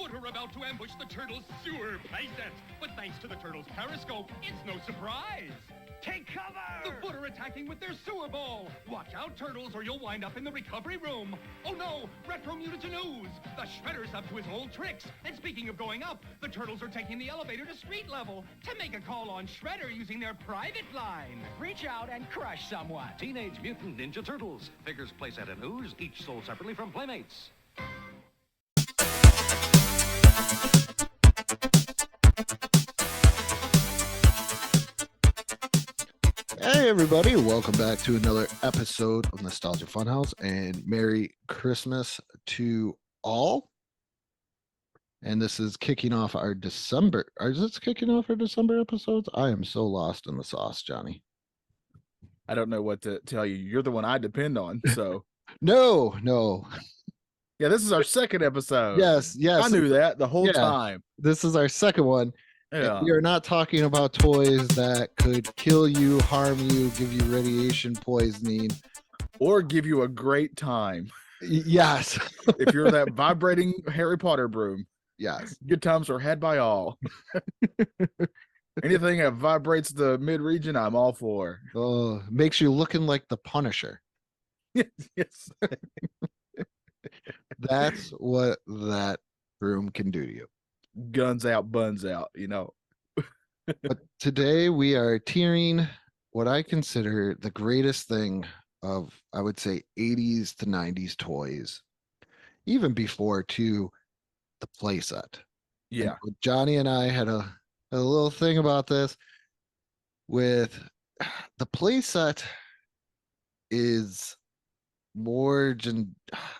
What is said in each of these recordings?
foot are about to ambush the turtle's sewer playset. But thanks to the turtle's periscope, it's no surprise. Take cover! The foot are attacking with their sewer ball. Watch out, turtles, or you'll wind up in the recovery room. Oh no, Retro Mutant news. The Shredder's up to his old tricks. And speaking of going up, the turtles are taking the elevator to street level to make a call on Shredder using their private line. Reach out and crush someone. Teenage Mutant Ninja Turtles. Figures, playset, and news, each sold separately from Playmates. Hey everybody, welcome back to another episode of Nostalgia Funhouse, and Merry Christmas to all. And this is kicking off our December. Is this kicking off our December episodes? I am so lost in the sauce, Johnny. I don't know what to tell you. You're the one I depend on. So No. yeah, this is our second episode. Yes. I knew that the whole time. This is our second one. Yeah. We are not talking about toys that could kill you, harm you, give you radiation poisoning, Or give you a great time. Yes. If you're that vibrating Harry Potter broom. Yes. Good times are had by all. Anything that vibrates the mid-region, I'm all for. Oh, makes you looking like the Punisher. Yes. That's what that room can do to you. Guns out, buns out, you know. But today we are tearing what I consider the greatest thing of, I would say, 80s to 90s toys, even before to the playset. Yeah. And Johnny and I had a little thing about this with the playset is more than,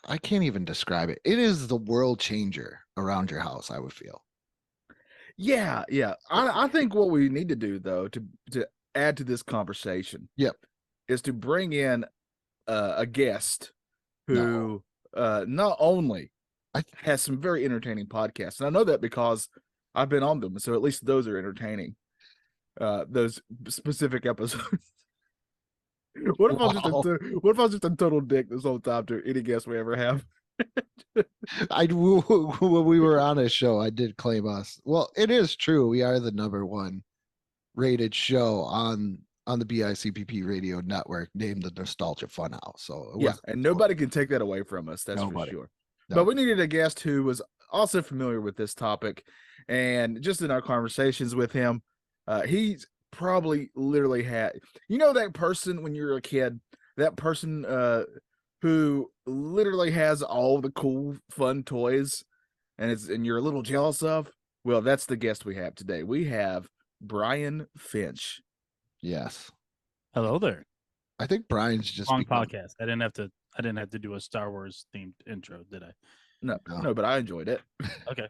I can't even describe it. It is the world changer around your house, I would feel. Yeah. I think what we need to do, though, to add to this conversation, is to bring in a guest who not only has some very entertaining podcasts, and I know that because I've been on them, so at least those are entertaining. Those specific episodes. What if I was just a total dick this whole time to any guest we ever have? When we were on a show, I did claim us. Well, it is true. We are the #1 rated show on the BICPP radio network, named the Nostalgia Funhouse. So and nobody can take that away from us. That's for sure. No. But we needed a guest who was also familiar with this topic, and just in our conversations with him, he's probably literally had, that person when you're a kid, that person who literally has all the cool, fun toys, and you're a little jealous of. Well, that's the guest we have today. We have Brian Finch. Yes. Hello there. I think Brian's just long podcast. I didn't have to do a Star Wars themed intro, did I? No, but I enjoyed it. Okay.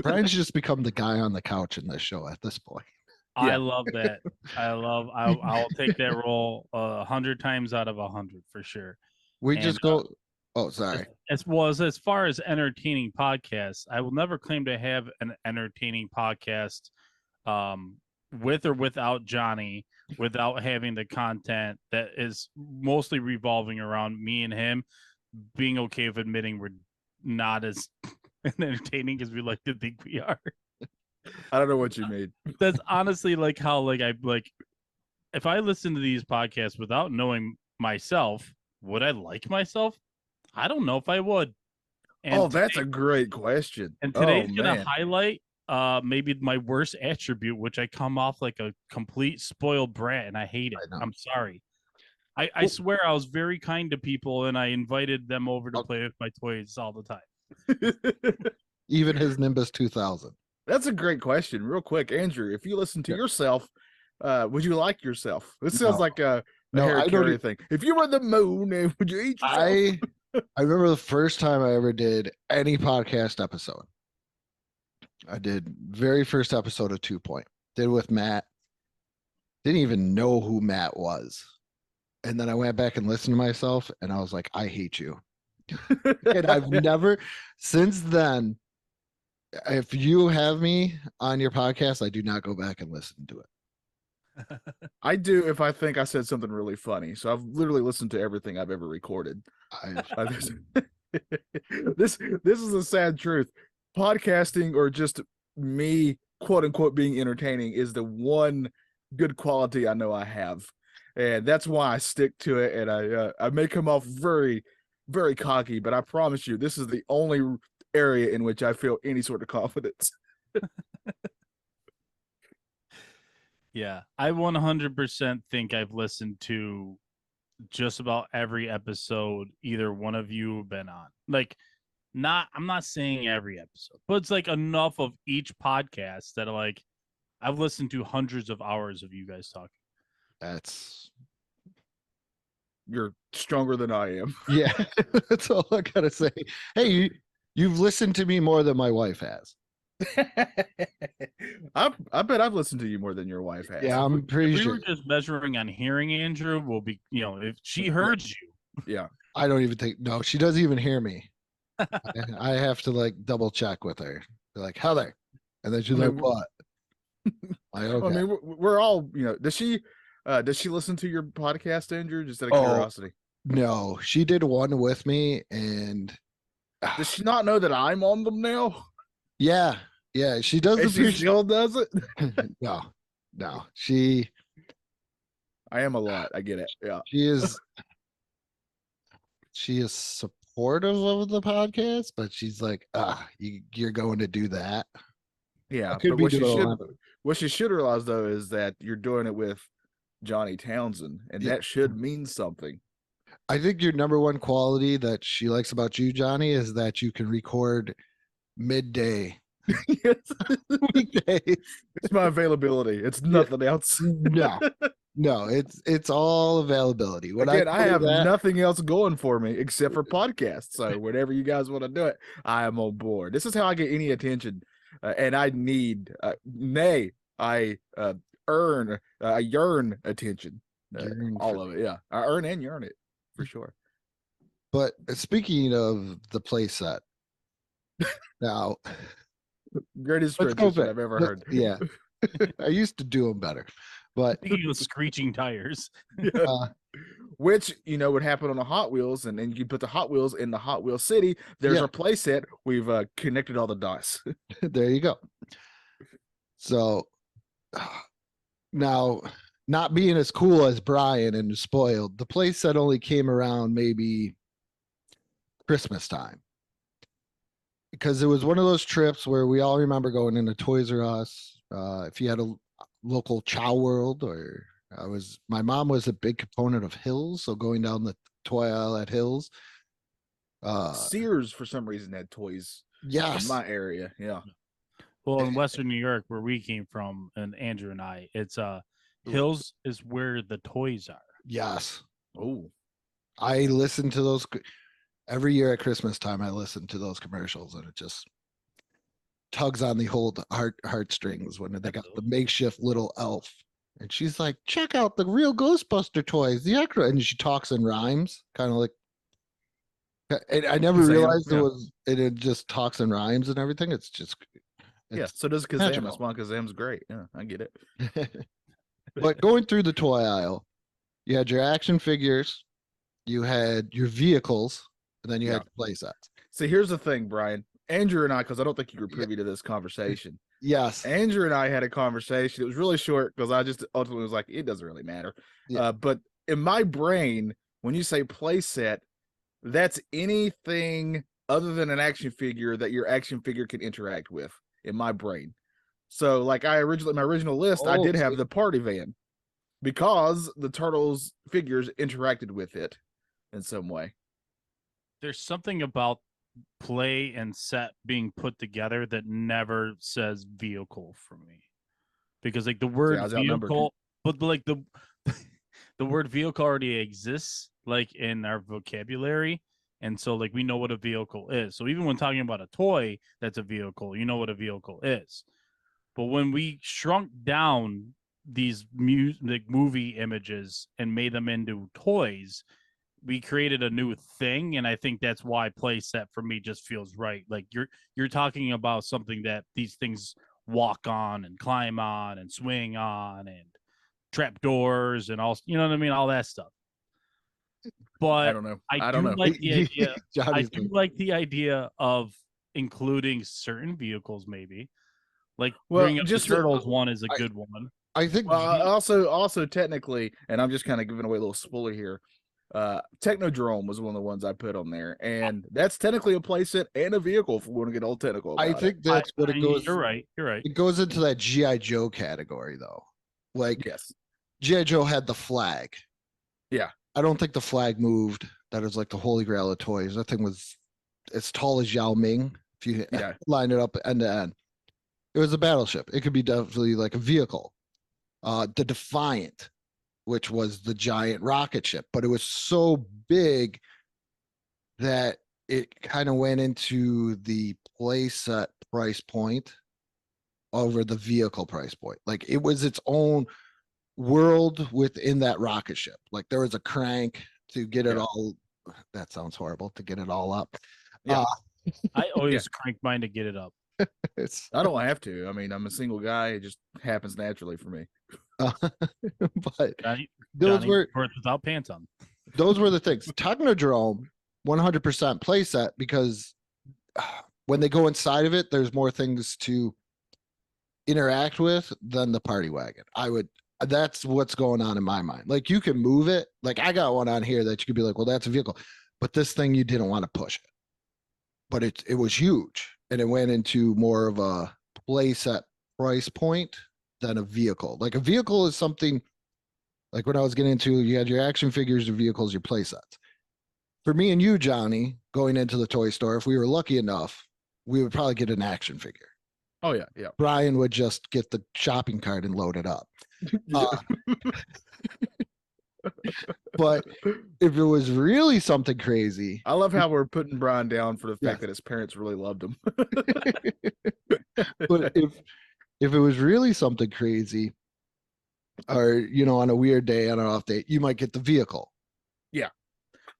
Brian's just become the guy on the couch in this show at this point. I love that. I'll take that role 100 times out of 100 for sure. Oh, sorry. As far as entertaining podcasts, I will never claim to have an entertaining podcast with or without Johnny, without having the content that is mostly revolving around me and him being okay with admitting we're not as entertaining as we like to think we are. I don't know what you mean. That's honestly like how if I listen to these podcasts without knowing myself, would I like myself? I don't know if I would. And that's a great question. And today's gonna highlight maybe my worst attribute, which I come off like a complete spoiled brat, and I hate it. I'm sorry. I swear I was very kind to people, and I invited them over to play with my toys all the time. Even his Nimbus 2000. That's a great question. Real quick, Andrew, if you listen to yourself, would you like yourself? This sounds like a Harry Carey thing. If you were the moon, would you eat yourself? I remember the first time I ever did any podcast episode. I did very first episode of 2 Point. Did with Matt. Didn't even know who Matt was. And then I went back and listened to myself, and I was like, I hate you. And I've never, since then, if you have me on your podcast, I do not go back and listen to it. I do if I think I said something really funny. So I've literally listened to everything I've ever recorded. This is a sad truth. podcasting or just me, quote unquote, being entertaining is the one good quality I know I have. And that's why I stick to it. And I may come off very, very cocky, but I promise you, this is the only area in which I feel any sort of confidence. Yeah, I 100% think I've listened to just about every episode either one of you have been on. Like, I'm not saying every episode, but it's like enough of each podcast that like I've listened to hundreds of hours of you guys talking. You're stronger than I am. Yeah, that's all I gotta say. Hey, you've listened to me more than my wife has. I bet I've listened to you more than your wife has. Yeah, I'm pretty if we sure. were just measuring on hearing, Andrew, will be, if she heard you. Yeah. I don't even think, no, she doesn't even hear me. I have to like double check with her. They're like, Heather. And then she's like, what? Okay. I mean, we're all, does she listen to your podcast, Andrew? Just out of curiosity. No, she did one with me, and does she not know that I'm on them now? Yeah, she does. She still does it. No, I am a lot. I get it. Yeah, she is supportive of the podcast, but she's like, you're going to do that. Yeah, but what she should realize though is that you're doing it with Johnny Townsend, and that should mean something. I think your number one quality that she likes about you, Johnny, is that you can record midday. Weekdays. It's my availability. It's nothing else. No, it's all availability. Again, I have nothing else going for me except for podcasts. So whenever you guys want to do it, I am on board. This is how I get any attention, and I need, I yearn attention. All of it, yeah. I earn and yearn it for sure. But speaking of the playset, now. Greatest transition I've ever heard. Yeah. I used to do them better. But speaking of screeching tires. Which would happen on the Hot Wheels, and then you put the Hot Wheels in the Hot Wheel City. There's our playset. We've connected all the dots. There you go. So now, not being as cool as Brian and spoiled, the playset only came around maybe Christmas time. Because it was one of those trips where we all remember going into Toys R Us. If you had a local Chow World, or my mom was a big component of Hills, so going down the toy aisle at Hills. Sears, for some reason, had toys. Yes, in my area. Yeah. Well, in Western New York, where we came from, and Andrew and I, it's Hills is where the toys are. Yes. Oh, I listened to those. Every year at Christmas time, I listen to those commercials, and it just tugs on the old heartstrings when they got the makeshift little elf. And she's like, check out the real Ghostbuster toys, the extra. And she talks in rhymes, kind of like, and I never realized it just talks in rhymes and everything. It's just, so does Kazam. That's why Kazam's great. Yeah, I get it. But going through the toy aisle, you had your action figures, you had your vehicles, and then you had play sets. See, here's the thing, Brian. Andrew and I, because I don't think you were privy to this conversation. Yes. Andrew and I had a conversation. It was really short because I just ultimately was like, it doesn't really matter. Yeah. But in my brain, when you say play set, that's anything other than an action figure that your action figure can interact with in my brain. So like my original list, I did have the party van because the Turtles figures interacted with it in some way. There's something about play and set being put together that never says vehicle for me, because like the word vehicle, but like the word vehicle already exists like in our vocabulary, and so like we know what a vehicle is. So even when talking about a toy that's a vehicle, you know what a vehicle is. But when we shrunk down these movie images and made them into toys, we created a new thing, and I think that's why playset for me just feels right. Like you're talking about something that these things walk on and climb on and swing on and trap doors and all, you know what I mean, all that stuff. But I don't know. I do like the idea. I do like the idea of including certain vehicles, maybe. Like Well, bringing up the just Turtles one is a good one. I think Well, also technically, and I'm just kind of giving away a little spoiler here. Technodrome was one of the ones I put on there, and that's technically a playset and a vehicle if we want to get all technical about I it. think that's what it goes. You're right. It goes into that GI Joe category though. Like Yes. GI Joe had the flag. Yeah. I don't think the flag moved. That is like the holy grail of toys. That thing was as tall as Yao Ming. If you line it up end to end, it was a battleship. It could be definitely like a vehicle. The Defiant, which was the giant rocket ship, but it was so big that it kind of went into the playset price point over the vehicle price point. Like it was its own world within that rocket ship. Like there was a crank to get it all. That sounds horrible, to get it all up. Yeah. I always crank mine to get it up. I don't have to. I mean, I'm a single guy. It just happens naturally for me. But Johnny were birth without pants on. Those were the things. Technodrome, 100% playset, because when they go inside of it, there's more things to interact with than the party wagon. That's what's going on in my mind. Like you can move it. Like I got one on here that you could be like, well, that's a vehicle, but this thing you didn't want to push it. But it was huge, and it went into more of a playset price point than a vehicle. Like a vehicle is something like when I was getting into, you had your action figures, your vehicles, your play sets. For me and you, Johnny, going into the toy store, if we were lucky enough, we would probably get an action figure. Oh yeah, yeah. Brian would just get the shopping cart and load it up. But if it was really something crazy, I love how we're putting Brian down for the fact that his parents really loved him. but if it was really something crazy, or on a weird day, on an off day, you might get the vehicle. Yeah,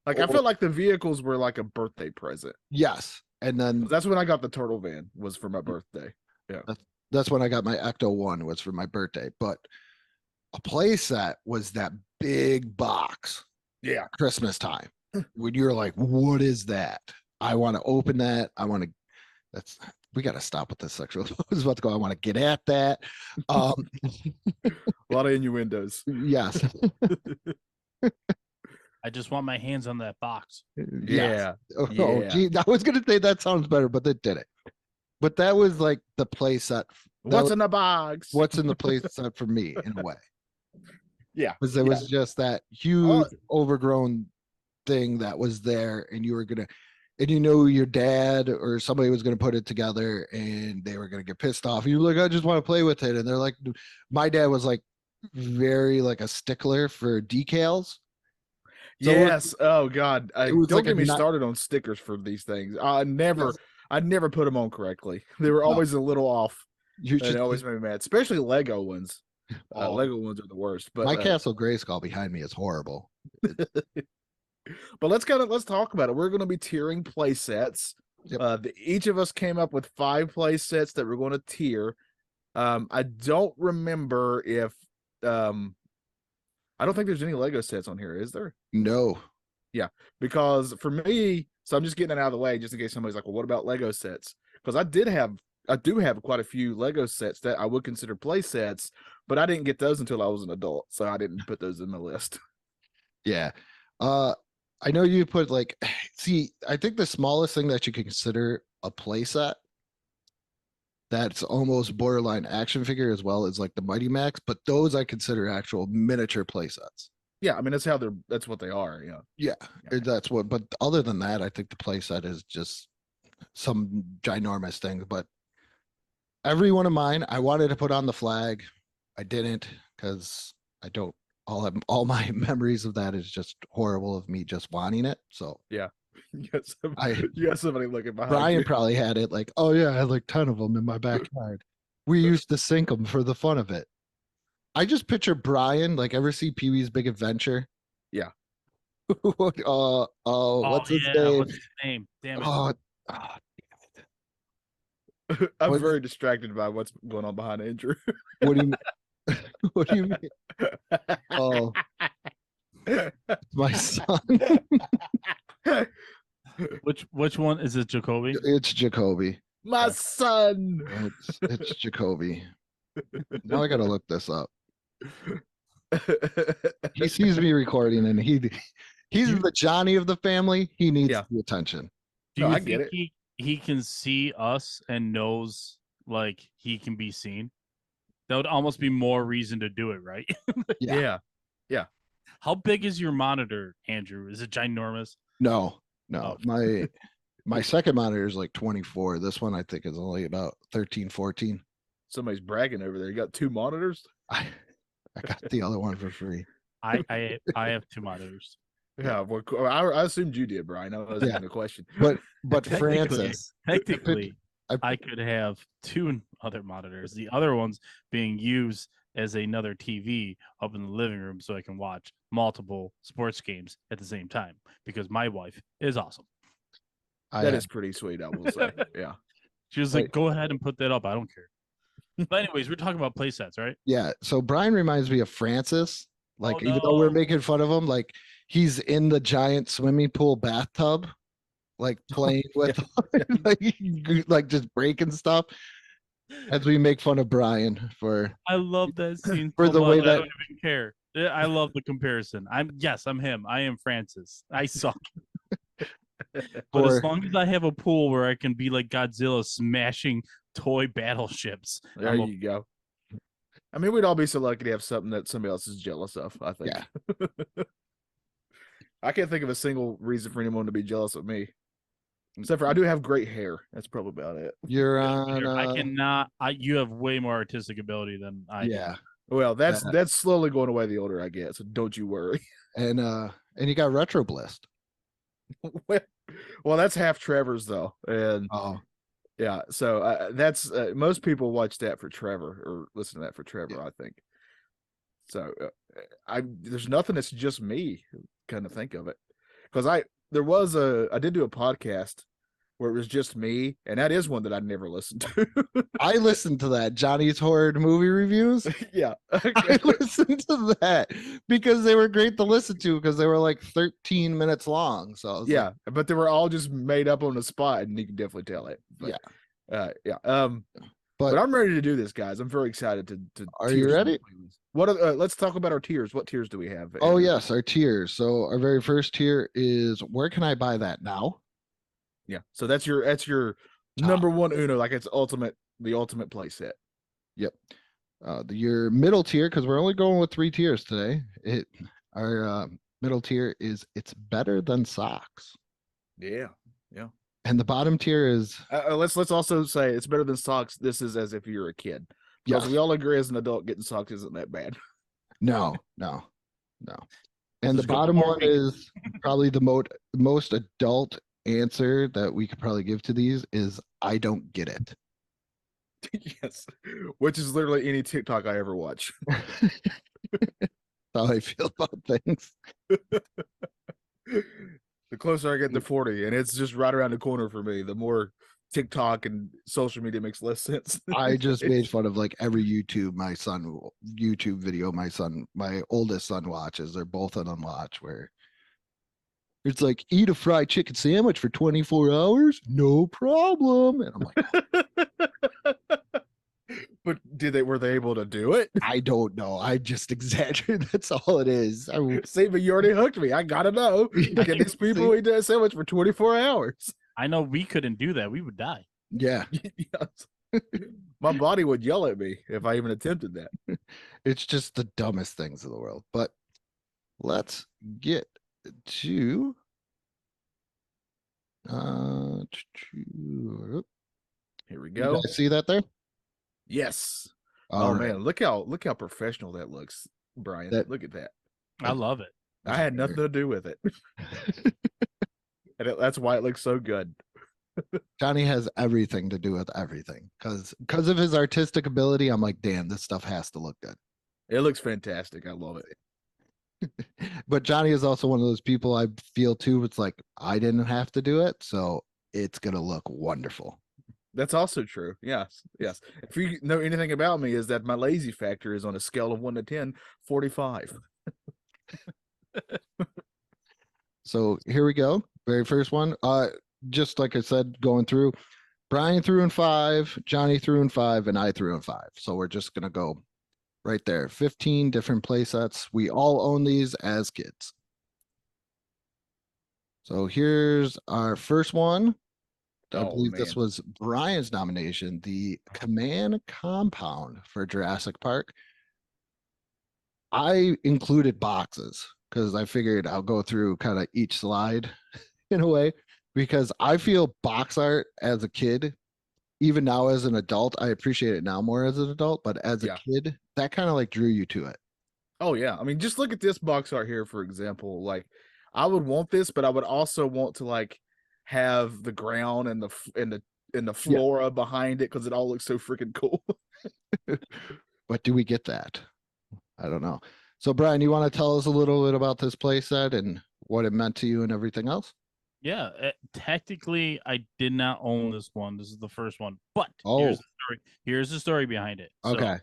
like I felt like the vehicles were like a birthday present. Yes, and then that's when I got the turtle van, was for my birthday. Yeah, that's when I got my Ecto one, was for my birthday. But a play set was that big box. Yeah, Christmas time when you're like, what is that? I want to open that. We got to stop with this sexual. I was about to go. I want to get at that. A lot of innuendos. Yes. I just want my hands on that box. Yeah. Oh, gee, I was gonna say that sounds better, but it didn't. But that was like the play set. What's in the box? What's in the play set for me, in a way. Yeah, because it was just that huge overgrown thing that was there, and you were gonna, and your dad or somebody was gonna put it together, and they were gonna get pissed off. You were like, I just want to play with it, and they're like, my dad was like very like a stickler for decals. So yes. Oh God. Don't like get me started on stickers for these things. I never put them on correctly. They were always a little off. It always made me mad, especially Lego ones. Lego ones are the worst. But my Castle Grayskull behind me is horrible. But let's talk about it. We're going to be tiering play sets. Yep. Each of us came up with 5 play sets that we're going to tier. I don't remember if I don't think there's any Lego sets on here, is there? No. Yeah, because for me, so I'm just getting it out of the way just in case somebody's like, well, what about Lego sets? Because I do have quite a few Lego sets that I would consider play sets, but I didn't get those until I was an adult, so I didn't put those in the list. Yeah. I know you put I think the smallest thing that you can consider a play set that's almost borderline action figure as well as like the Mighty Max, but those I consider actual miniature play sets. Yeah, I mean that's what they are. Yeah. That's what. But other than that, I think the play set is just some ginormous things. But every one of mine, I wanted to put on the flag. I didn't, because I don't. All my memories of that is just horrible of me just wanting it. So yeah. You got somebody looking behind Brian you. probably had it like, oh yeah, I had like 10 of them in my backyard. We used to sink them for the fun of it. I just picture Brian, like, ever see Pee-wee's Big Adventure? Yeah. What's his name? What's his name? Damn it. I'm very distracted by what's going on behind Andrew. What do you mean? What do you mean? Oh, my son. Which one is it, Jacoby? It's Jacoby. My son. It's Jacoby. Now I gotta look this up. He sees me recording, and he's the Johnny of the family. He needs the attention. Do you I think get it. he can see us and knows like he can be seen? That would almost be more reason to do it, right? Yeah. How big is your monitor, Andrew? Is it ginormous? No. Oh. My second monitor is like 24. This one I think is only about 13, 14. Somebody's bragging over there. You got 2 monitors? I got the other one for free. I have 2 monitors. Yeah, well, I assumed you did, Brian. I was asking a question. But Francis, technically, I could have 2 other monitors. The other one's being used as another TV up in the living room so I can watch multiple sports games at the same time because my wife is awesome. That is pretty sweet, I will say. Yeah. She was like, go ahead and put that up. I don't care. But anyways, we're talking about play sets, right? Yeah. So Brian reminds me of Francis. Like, no. even though we're making fun of him, like he's in the giant swimming pool bathtub, like playing with like just breaking stuff. As we make fun of Brian for I love that scene for so the much, way I that don't even care. I love the comparison. I'm him. I am Francis. I suck. But as long as I have a pool where I can be like Godzilla smashing toy battleships. There you go. I mean, we'd all be so lucky to have something that somebody else is jealous of, I think. Yeah. I can't think of a single reason for anyone to be jealous of me. Except for I do have great hair. That's probably about it. You're on I cannot you have way more artistic ability than I do. Well, that's slowly going away the older I get, so don't you worry. And you got Retro Blist. Well, that's half Trevor's though. And yeah, so that's most people watch that for Trevor or listen to that for Trevor, I think. So there's nothing that's just me, kind of think of it. Because I did do a podcast where it was just me, and that is one that I never listened to. I listened to that Johnny's Horror Movie Reviews. Yeah. I listened to that because they were great to listen to because they were like 13 minutes long. So yeah, but they were all just made up on the spot, and you can definitely tell it. But, but I'm ready to do this, guys. I'm very excited to Are you ready? What let's talk about our tiers. What tiers do we have? Oh yes, our tiers. So our very first tier is where can I buy that now? Yeah. So that's your number one Uno, like it's the ultimate play set. Yep. Your middle tier, because we're only going with 3 tiers today. Our middle tier is it's better than socks. Yeah. And the bottom tier is let's also say it's better than socks. This is as if you're a kid. Because we all agree as an adult getting socks isn't that bad. No. And the bottom one is probably the most adult answer that we could probably give to these is I don't get it. Yes. Which is literally any TikTok I ever watch. That's how I feel about things. The closer I get to 40, and it's just right around the corner for me, the more TikTok and social media makes less sense. I just made fun of like every YouTube video my oldest son watches. They're both on Unwatch where it's like eat a fried chicken sandwich for 24 hours, no problem. And I'm like, but were they able to do it? I don't know. I just exaggerated. That's all it is. See, but you already hooked me. I gotta know. Can these people eat that sandwich for 24 hours? I know we couldn't do that. We would die. Yeah. Yes. My body would yell at me if I even attempted that. It's just the dumbest things in the world. But let's get to here we go. See that there? Yes. All right. Man, look how professional that looks, Brian. Look at that. I love it. I had nothing to do with it. And that's why it looks so good. Johnny has everything to do with everything because of his artistic ability. I'm like, damn, this stuff has to look good. It looks fantastic. I love it. But Johnny is also one of those people I feel too. It's like I didn't have to do it, so it's gonna look wonderful. That's also true. Yes. If you know anything about me, is that my lazy factor is on a scale of 1 to 10, 45. So here we go. Very first one. just like I said, going through, Brian threw in 5, Johnny threw in 5, and I threw in 5. So we're just going to go right there. 15 different play sets. We all own these as kids. So here's our first one. I believe this was Brian's nomination, the Command Compound for Jurassic Park. I included boxes because I figured I'll go through kind of each slide in a way, because I feel box art as a kid, even now as an adult, I appreciate it now more as an adult, but as a kid, that kind of like drew you to it. Oh yeah. I mean, just look at this box art here, for example. Like, I would want this, but I would also want to like have the ground and the flora behind it, because it all looks so freaking cool. But do we get that? I don't know. So Brian, you want to tell us a little bit about this playset and what it meant to you and everything else? Yeah, technically, I did not own this one. This is the first one, but here's the story behind it. Okay. So,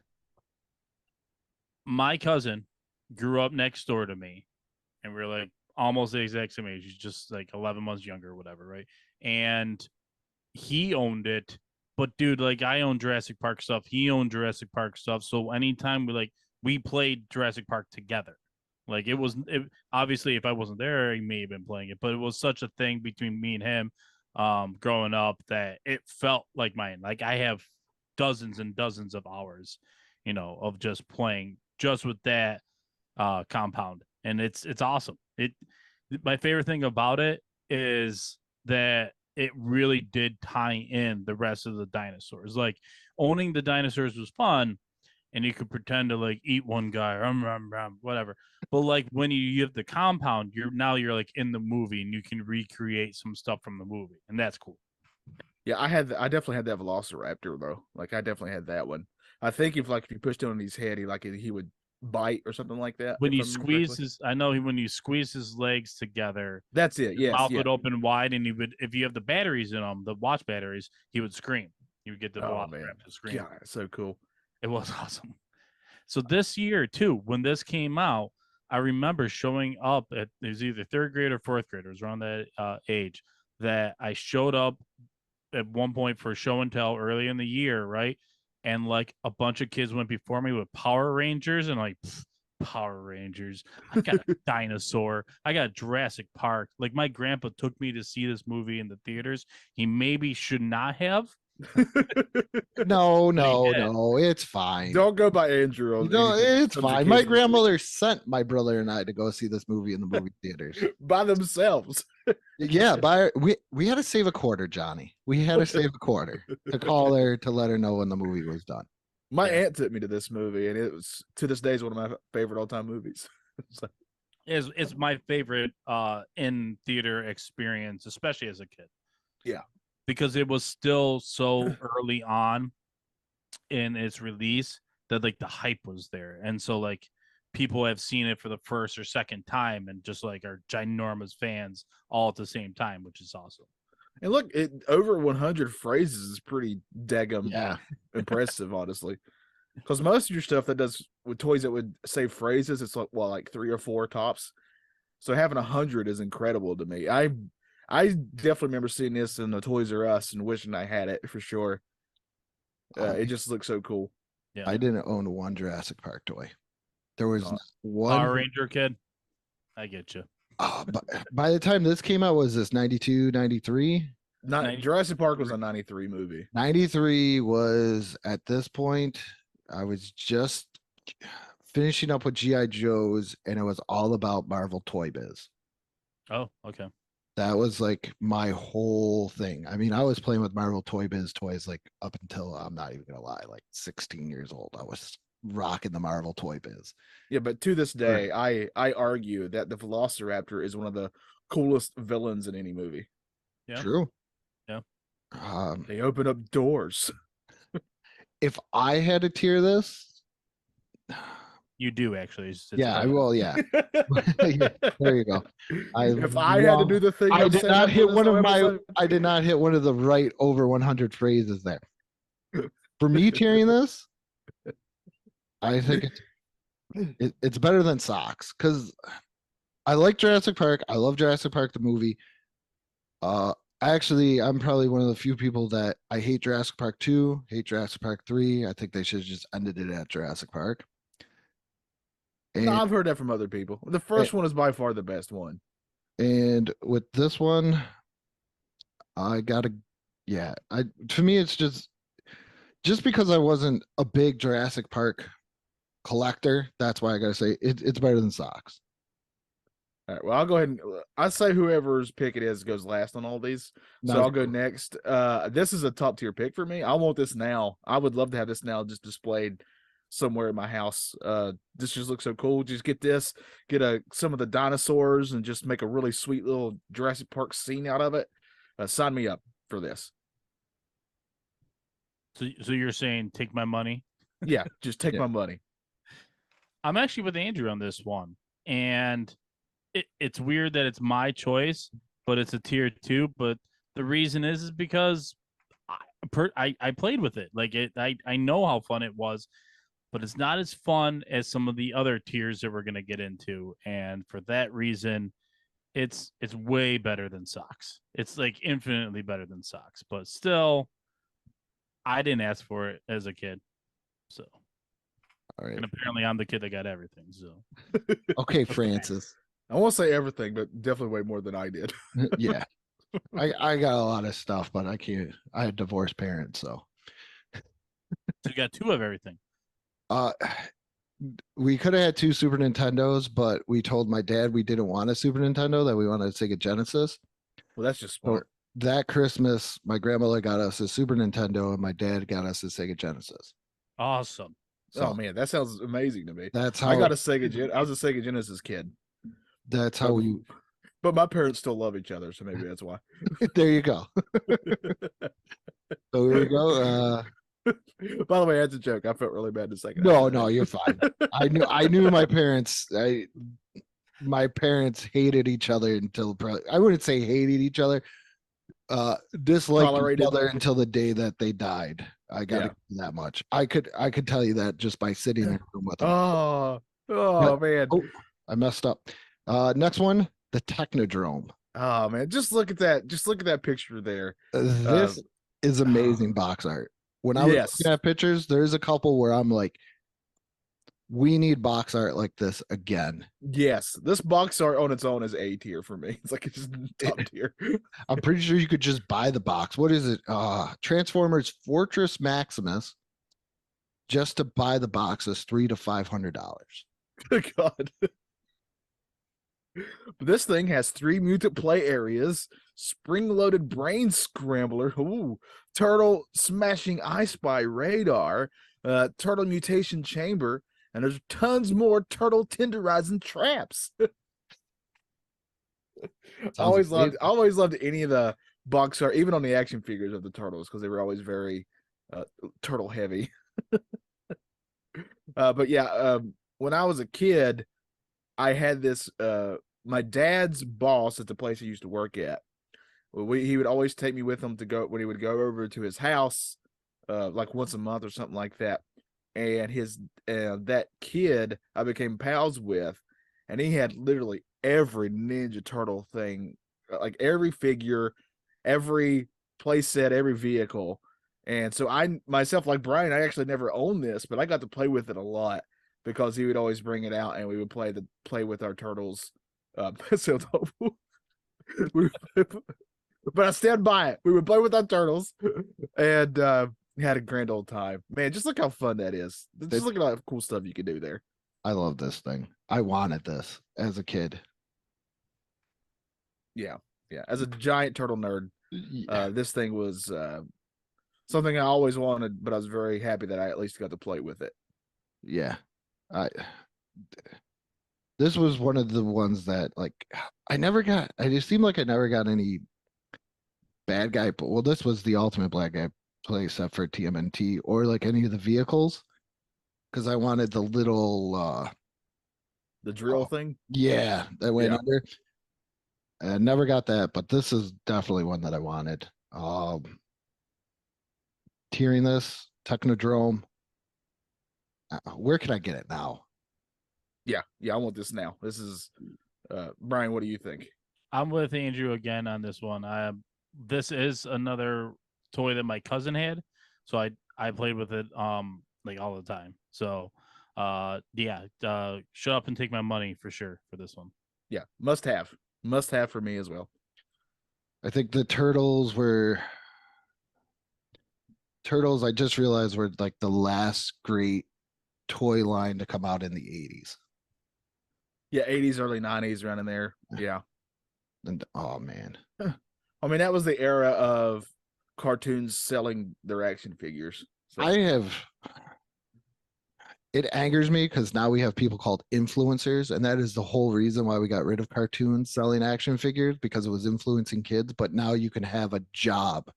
my cousin grew up next door to me, and we we're like almost the exact same age. He's just like 11 months younger or whatever, right? And he owned it, but dude, like I own Jurassic Park stuff. He owned Jurassic Park stuff. So anytime we played Jurassic Park together. Like obviously if I wasn't there, he may have been playing it, but it was such a thing between me and him growing up that it felt like mine. Like I have dozens and dozens of hours, of just playing just with that compound. And it's awesome. My favorite thing about it is that it really did tie in the rest of the dinosaurs. Like owning the dinosaurs was fun, and you could pretend to like eat one guy, whatever. But like when you have the compound, you're like in the movie, and you can recreate some stuff from the movie, and that's cool. Yeah, I definitely had that Velociraptor though. Like I definitely had that one. I think if you pushed it on his head, he would bite or something like that. When you squeeze when you squeeze his legs together, that's it. Yes, mouth would open wide, and if you have the batteries in them, the watch batteries, he would scream. You would get the Velociraptor to scream. Yeah, so cool. It was awesome. So this year too, when this came out, I remember showing up it was either 3rd grade or 4th grade. It was around that age that I showed up at one point for show and tell early in the year, right? And like a bunch of kids went before me with Power Rangers, and like Power Rangers. I got a dinosaur. I got Jurassic Park. Like my grandpa took me to see this movie in the theaters. He maybe should not have. No, it's fine. Don't go by Andrew. No, it's fine. My grandmother sent my brother and I to go see this movie in the movie theaters by themselves. Yeah, we had to save a quarter, Johnny. We had to save a quarter to call her to let her know when the movie was done. My aunt took me to this movie, and it was to this day is one of my favorite all-time movies. It's my favorite in theater experience, especially as a kid. Yeah. Because it was still so early on in its release that like the hype was there. And so like people have seen it for the first or second time and just like are ginormous fans all at the same time, which is awesome. And look, over 100 phrases is pretty daggum impressive, honestly. Because most of your stuff that does with toys that would say phrases, it's like 3 or 4 tops. So having 100 is incredible to me. I definitely remember seeing this in the Toys R Us and wishing I had it for sure. It just looks so cool. Yeah, I didn't own one Jurassic Park toy. There was one Power Ranger kid. I get you. By the time this came out, was this 92, 93? Jurassic Park was a 93 movie. 93 was at this point. I was just finishing up with G.I. Joes, and it was all about Marvel Toy Biz. Oh, okay. That was like my whole thing. I mean, I was playing with Marvel Toy Biz toys like up until, I'm not even gonna lie, like 16 years old. I was rocking the Marvel Toy Biz. Yeah, but to this day, I argue that the Velociraptor is one of the coolest villains in any movie. Yeah. True. Yeah. They open up doors. If I had to tier this, you do actually. Yeah, I will. Yeah. Yeah, there you go. If I had to do the thing, I did not hit one of my. I did not hit one of the right over 100 phrases there. For me, tiering this, I think it's better than socks because I like Jurassic Park. I love Jurassic Park the movie. I'm probably one of the few people that I hate Jurassic Park 2, hate Jurassic Park 3. I think they should have just ended it at Jurassic Park. No, I've heard that from other people. The first one is by far the best one. And with this one, to me, it's just because I wasn't a big Jurassic Park collector, that's why I gotta say it's better than Socks. All right, well, I'll go ahead and I say whoever's pick it is goes last on all these. So I'll go next. This is a top tier pick for me. I want this now. I would love to have this now just displayed somewhere in my house. This just looks so cool. Just get some of the dinosaurs and just make a really sweet little Jurassic Park scene out of it. Sign me up for this. So you're saying take my money? Yeah, just take my money. I'm actually with Andrew on this one, and it's weird that it's my choice, but it's a tier 2. But the reason is because I played with it. Like I know how fun it was, but it's not as fun as some of the other tiers that we're gonna get into. And for that reason, it's way better than Socks. It's like infinitely better than Socks. But still, I didn't ask for it as a kid, so. All right. And apparently, I'm the kid that got everything. So. Okay, Francis. I won't say everything, but definitely way more than I did. Yeah. I got a lot of stuff, but I can't. I had divorced parents, so. So you got 2 of everything. We could have had 2 Super Nintendos, but we told my dad we didn't want a Super Nintendo, that we wanted a Sega Genesis. Well, that's just smart. So that Christmas, my grandmother got us a Super Nintendo, and my dad got us a Sega Genesis. Awesome. So, oh man, that sounds amazing to me. That's how I got a Sega. I was a Sega Genesis kid. That's how we. But my parents still love each other, so maybe that's why. There you go. So here we go. By the way, that's a joke. I felt really bad in a second. No, you're fine. I knew my parents. My parents hated each other until I wouldn't say hated each other. Disliked each other until the day that they died. I got that much. I could tell you that just by sitting in a room with them. Man. Oh, I messed up. Next one, the Technodrome. Oh man, just look at that. Just look at that picture there. This is amazing box art. When I was looking at pictures, there's a couple where I'm like, we need box art like this again. Yes, this box art on its own is A tier for me. It's like it's just top tier. I'm pretty sure you could just buy the box. What is it? Transformers Fortress Maximus. Just to buy the box is $300 to $500. Good God. This thing has 3 mutant play areas, spring-loaded brain scrambler, turtle smashing I Spy radar, turtle mutation chamber, and there's tons more turtle tenderizing traps. I always loved any of the box art, even on the action figures of the turtles, because they were always very turtle heavy. But yeah, when I was a kid, I had this my dad's boss at the place he used to work at. He would always take me with him to go when he would go over to his house, like once a month or something like that. And that kid I became pals with, and he had literally every Ninja Turtle thing, like every figure, every playset, every vehicle. And so I myself, like Brian, I actually never owned this, but I got to play with it a lot because he would always bring it out, and we would play with our turtles. But I stand by it. We would play with our turtles, and had a grand old time. Man, just look how fun that is. Just look at all the cool stuff you can do there. I love this thing. I wanted this as a kid. Yeah. As a giant turtle nerd, this thing was something I always wanted, but I was very happy that I at least got to play with it. Yeah. This was one of the ones that, like, it just seemed like I never got any bad guy. Well, this was the ultimate bad guy play set for TMNT or like any of the vehicles, because I wanted the little the drill thing. Yeah, that went under. I never got that, but this is definitely one that I wanted. Tiering this Technodrome. Where can I get it now? Yeah, I want this now. This is Brian, what do you think? I'm with Andrew again on this one. this is another toy that my cousin had, so I played with it like all the time. So shut up and take my money for sure for this one. Yeah, must have for me as well. I think the turtles I just realized were like the last great toy line to come out in the 80s. Yeah, 80s, early 90s, around in there. Yeah. And oh man. I mean, that was the era of cartoons selling their action figures. So. It angers me because now we have people called influencers, and that is the whole reason why we got rid of cartoons selling action figures, because it was influencing kids. But now you can have a job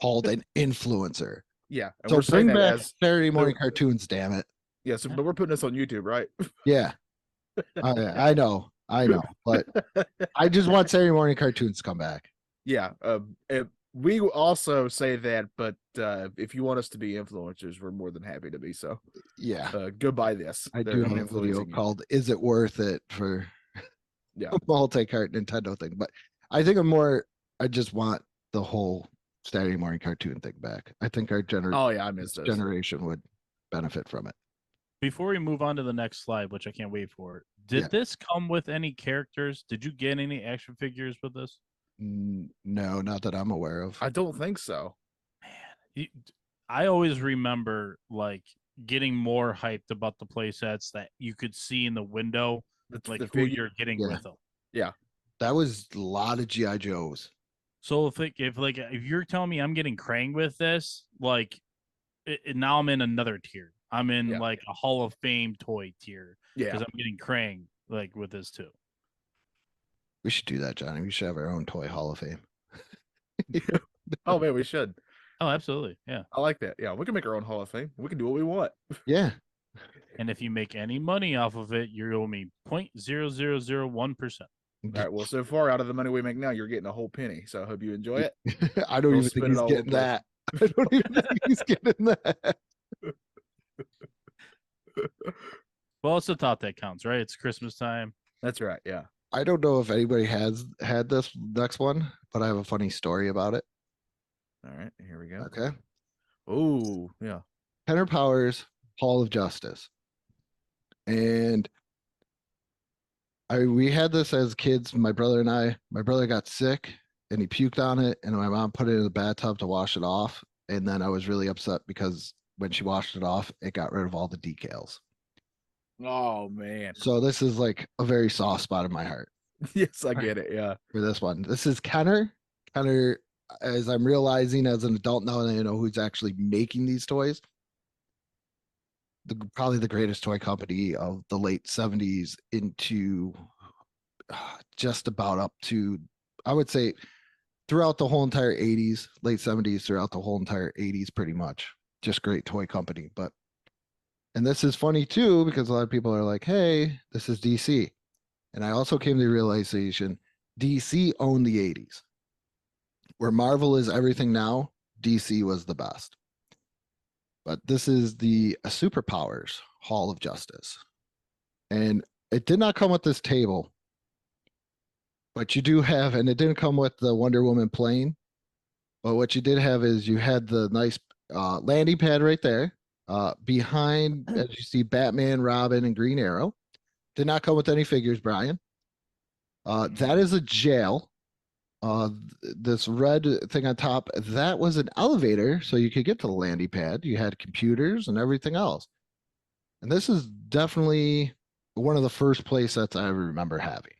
called an influencer. Yeah. And so bring back Saturday morning cartoons, damn it. Yeah, but we're putting this on YouTube, right? Yeah. I know. But I just want Saturday morning cartoons to come back. Yeah. We also say that, but if you want us to be influencers, we're more than happy to be so. Yeah. Go buy this. I do have a video called "Is It Worth It" for a multi-cart Nintendo thing. But I think I just want the whole Saturday morning cartoon thing back. I think our generation would benefit from it. Before we move on to the next slide, which I can't wait for, did this come with any characters? Did you get any action figures with this? No, not that I'm aware of. I don't think so. Man, I always remember like getting more hyped about the play sets that you could see in the window, like who you're getting with them. Yeah, that was a lot of GI Joes. So if you're telling me I'm getting Krang with this, like now I'm in another tier. I'm in like a Hall of Fame toy tier because I'm getting Krang like with this too. We should do that, Johnny. We should have our own toy Hall of Fame. Oh man, we should. Oh, absolutely. Yeah. I like that. Yeah, we can make our own Hall of Fame. We can do what we want. Yeah. And if you make any money off of it, you owe me 0.0001%. All right. Well, so far out of the money we make now, you're getting a whole penny. So I hope you enjoy it. I don't even think he's getting that. I don't even think he's getting that. Well, it's the thought that counts, right? It's Christmas time. That's right. Yeah. I don't know if anybody has had this next one, but I have a funny story about it. All right, here we go. Okay. Oh, yeah. Kenner Powers, Hall of Justice. And we had this as kids, my brother and I. My brother got sick and he puked on it, and my mom put it in the bathtub to wash it off. And then I was really upset because when she washed it off, it got rid of all the decals. Oh man. So this is like a very soft spot in my heart. Yes, I get it. Yeah. For this one. This is Kenner. Kenner, as I'm realizing as an adult now that I know who's actually making these toys. Probably the greatest toy company of the late 70s into just about up to, I would say, throughout the whole entire 80s, late 70s, throughout the whole entire 80s, pretty much. Just great toy company. And this is funny too, because a lot of people are like, hey, this is DC. And I also came to the realization DC owned the 80s. Where Marvel is everything now, DC was the best. But this is the Superpowers Hall of Justice. And it did not come with this table. But you do have, and it didn't come with the Wonder Woman plane. But what you did have is you had the nice landing pad right there. Behind, as you see, Batman, Robin, and Green Arrow. Did not come with any figures, Brian. That is a jail. This red thing on top, that was an elevator, so you could get to the landing pad. You had computers and everything else. And this is definitely one of the first play sets I ever remember having.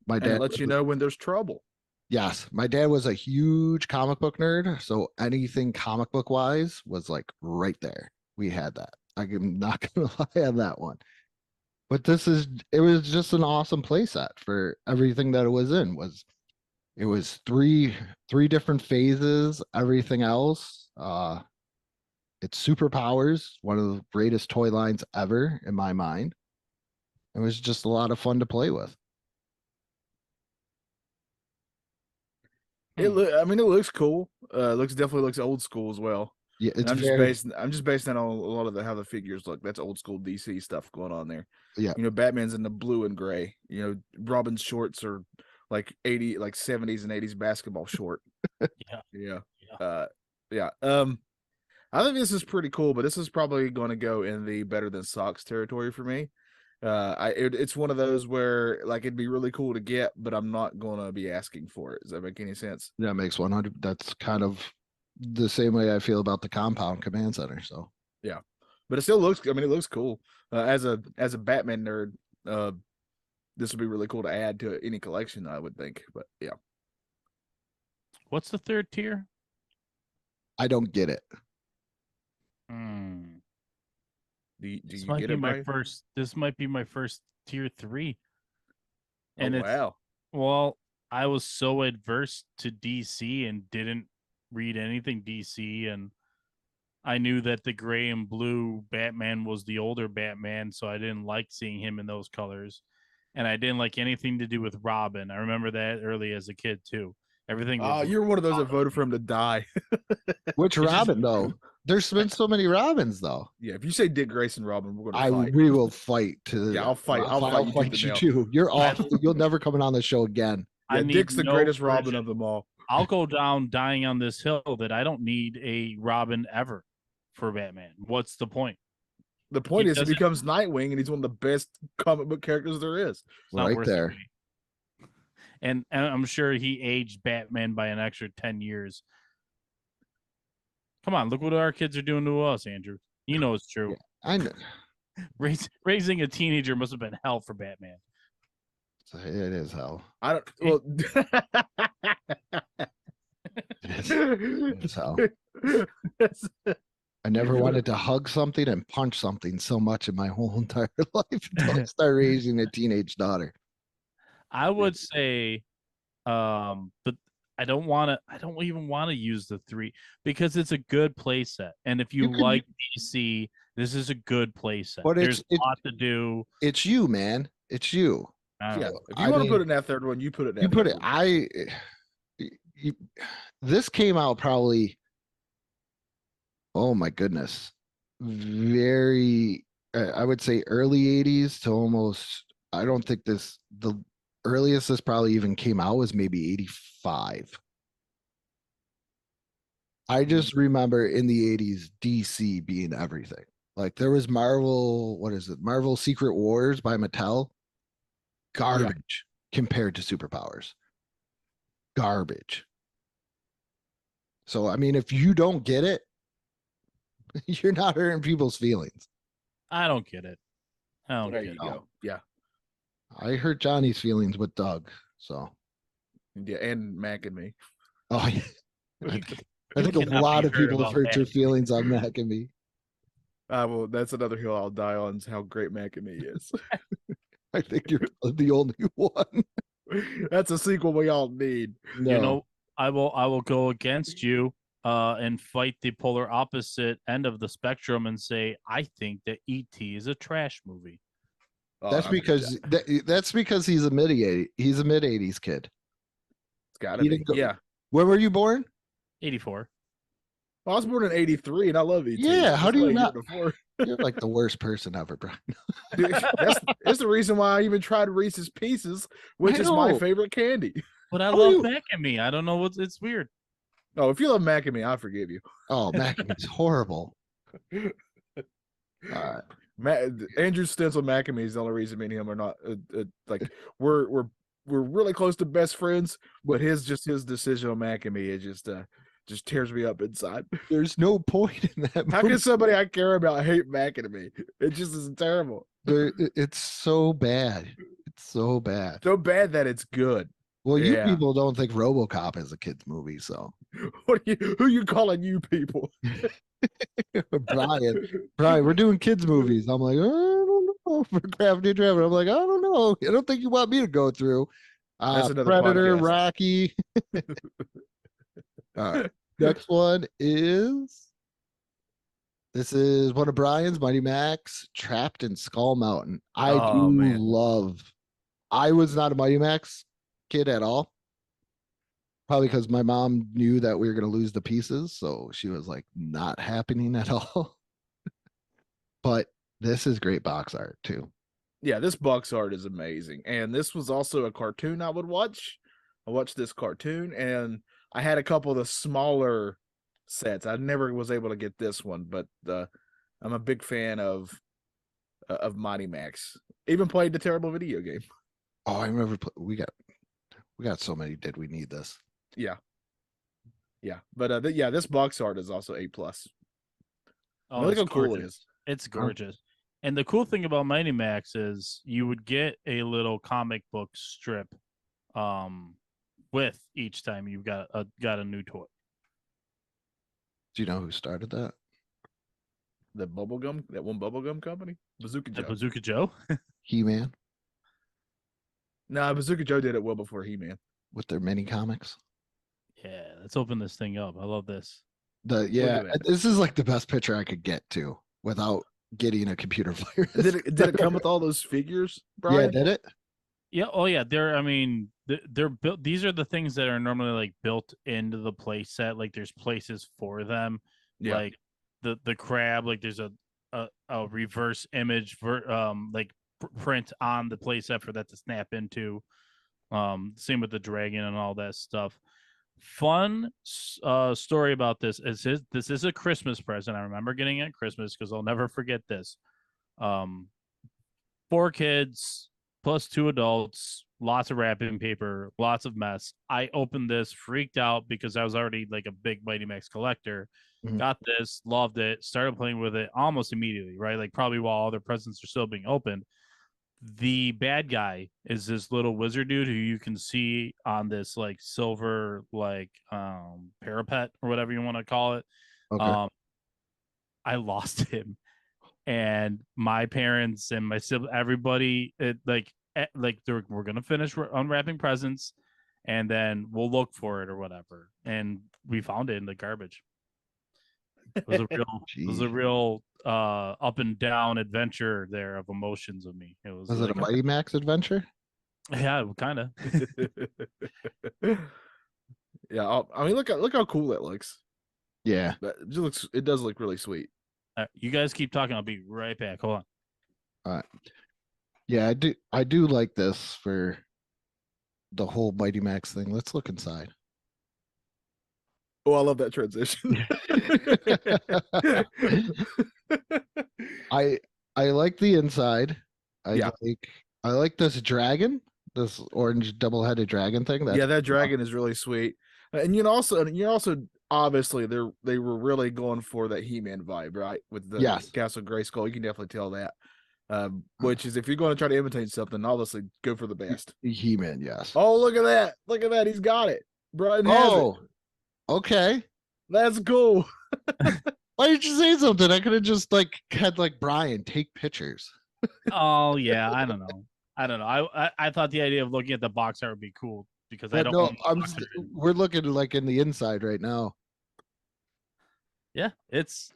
My dad lets you know when there's trouble. Yes, my dad was a huge comic book nerd, so anything comic book wise was like right there. We had that. I'm not gonna lie on that one. But it was just an awesome play set for everything that it was in. It was three different phases, everything else. It's Superpowers, one of the greatest toy lines ever in my mind. It was just a lot of fun to play with. It looks cool. Definitely looks old school as well. Yeah, I'm just basing that on a lot of how the figures look. That's old school DC stuff going on there. Yeah, Batman's in the blue and gray. Robin's shorts are like 70s and 80s basketball short. Yeah. Yeah. I think this is pretty cool, but this is probably going to go in the better than socks territory for me. It's one of those where like it'd be really cool to get, but I'm not going to be asking for it. Does that make any sense? That makes 100. That's kind of the same way I feel about the compound command center. So yeah, but it still looks. I mean, it looks cool. As a Batman nerd, this would be really cool to add to any collection, I would think. But yeah, What's the third tier? I don't get it. Do you This get it, Brian? This might be my first tier 3. And wow. Well, I was so adverse to DC and didn't read anything DC, and I knew that the gray and blue Batman was the older Batman, so I didn't like seeing him in those colors. And I didn't like anything to do with Robin. I remember that early as a kid too. Everything was You're one of those that voted for him to die. Which Robin though? There's been so many Robins though. Yeah, if you say Dick Grayson Robin, we're going to fight. We will fight to. Yeah, I'll fight. I'll fight you too. You're off. You'll never come on the show again. Yeah, Dick's the greatest Robin of them all. I'll go down dying on this hill that I don't need a Robin ever for Batman. What's the point? The point is he becomes Nightwing, and he's one of the best comic book characters there is. Right there. And I'm sure he aged Batman by an extra 10 years. Come on, look what our kids are doing to us, Andrew. You know it's true. Yeah, I know. Raising a teenager must have been hell for Batman. It is hell. I don't. Well, it's hell. I never wanted to hug something and punch something so much in my whole entire life until I started raising a teenage daughter. I would say, but I don't even want to use the 3 because it's a good playset. And if you like DC, this is a good playset. But there's a lot to do. It's you, man. It's you. Yeah. If you want to put it in that third one, you put it in. You put it. This came out probably. Oh my goodness, very. I would say early 80s to almost. I don't think the earliest this probably even came out was maybe 85. I just remember in the 80s DC being everything. Like there was Marvel, what is it? Marvel Secret Wars by Mattel. Garbage compared to Superpowers. Garbage. So I mean, if you don't get it, you're not hurting people's feelings. I don't get it. There you go. Yeah. I hurt Johnny's feelings with Doug, so. Yeah, and Mac and me. Oh, yeah. I think a lot of people have hurt your feelings on Mac and me. Well, that's another hill I'll die on, is how great Mac and me is. I think you're the only one. That's a sequel we all need. No. You know, I will go against you and fight the polar opposite end of the spectrum and say I think that E.T. is a trash movie. That's because he's a mid 80s kid. It's gotta be. Yeah. When were you born? 84. Well, I was born in 83 and I love E.T. Yeah, how do you not? You're like the worst person ever, Brian. Dude, that's the reason why I even tried Reese's Pieces, which is my favorite candy. But I love Mac and Me. I don't know it's weird. Oh, if you love Mac and Me, I forgive you. Oh, Mac and Me's horrible. Andrew Stencil Mac and Me is the only reason me and him are not like we're really close to best friends, but his decision on Mac and Me is just tears me up inside. There's no point in that movie. How can somebody I care about hate Mac and Me? It just is terrible. It's so bad. It's so bad. So bad that it's good. Well, you people don't think RoboCop is a kid's movie, so who you calling you people? Brian, we're doing kids movies. I'm like, I don't know for Craft New Driver. I'm like, I don't know. I don't think you want me to go through. Predator, podcast. Rocky. All right. Next one is this is one of Brian's Mighty Max, Trapped in Skull Mountain. I was not a Mighty Max kid at all. Probably because my mom knew that we were going to lose the pieces, so she was like not happening at all. But this is great box art too. Yeah, this box art is amazing, and this was also a cartoon I would watch. I watched this cartoon, and I had a couple of the smaller sets. I never was able to get this one, but I'm a big fan of Mighty Max. Even played the terrible video game. Oh, I remember we got so many. Did we need this? Yeah. But this box art is also A+. Oh, Look it's how cool it gorgeous. is. It's gorgeous. And the cool thing about Mighty Max is you would get a little comic book strip with each time you got a new toy. Do you know who started that? That one bubblegum company? Bazooka Joe. Bazooka Joe? He-Man Nah, Bazooka Joe did it well before He-Man. with their mini comics. Yeah, let's open this thing up. I love this. This is like the best picture I could get to without getting a computer virus. Did it come with all those figures, Brian? Yeah, did it? Yeah. Oh, yeah. They're built. These are the things that are normally like built into the play set. Like there's places for them. Yeah. Like the crab. Like there's a reverse image print on the play set for that to snap into. Same with the dragon and all that stuff. Fun story about this is this is a Christmas present. I remember getting it at Christmas because I'll never forget this. 4 kids plus 2 adults, lots of wrapping paper, lots of mess. I opened this, freaked out because I was already like a big Mighty Max collector. Mhm. Got this, loved it, started playing with it almost immediately, right? Like probably while other presents are still being opened. The bad guy is this little wizard dude who you can see on this like silver like parapet or whatever you want to call it. Okay. I lost him, and my parents and my sibling, everybody, we're gonna finish unwrapping presents, and then we'll look for it or whatever. And we found it in the garbage. It was a real up and down adventure there of emotions of me. It was it a Mighty Max adventure? Yeah, kind of. Yeah, I mean, look how cool it looks. Yeah, But it does look really sweet. You guys keep talking. I'll be right back. Hold on. All right. Yeah, I do like this for the whole Mighty Max thing. Let's look inside. Oh, I love that transition. I like the inside. Yeah. I like this dragon, this orange double-headed dragon thing. That dragon is really sweet. And you're also obviously they were really going for that He-Man vibe, right? With the Castle Grayskull, you can definitely tell that. Which is, if you're going to try to imitate something, obviously go for the best. He-Man, yes. Oh, look at that! Look at that! He's got it. Brian has it. Okay. That's cool. Why did you say something? I could have just had Brian take pictures. Oh yeah, I don't know. I thought the idea of looking at the box art would be cool because I don't know. We're looking in the inside right now. Yeah, it's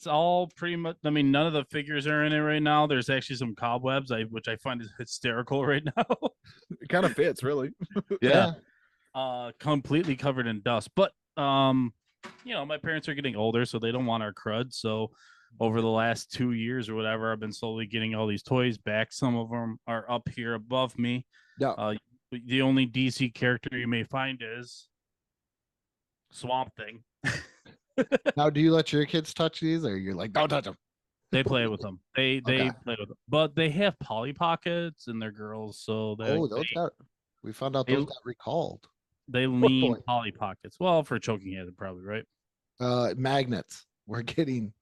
all pretty much. I mean, none of the figures are in it right now. There's actually some cobwebs, which I find is hysterical right now. It kind of fits, really. Yeah. Completely covered in dust. But my parents are getting older, so they don't want our crud. So over the last 2 years or whatever, I've been slowly getting all these toys back. Some of them are up here above me. Yeah. The only DC character you may find is Swamp Thing. Now, do you let your kids touch these, or you're like, don't touch them? They play with them. They play with them, but they have Polly Pockets and they're girls, so we found out those got recalled. They lean Polly Pockets. Well, for choking hazard, probably, right? Magnets. We're getting.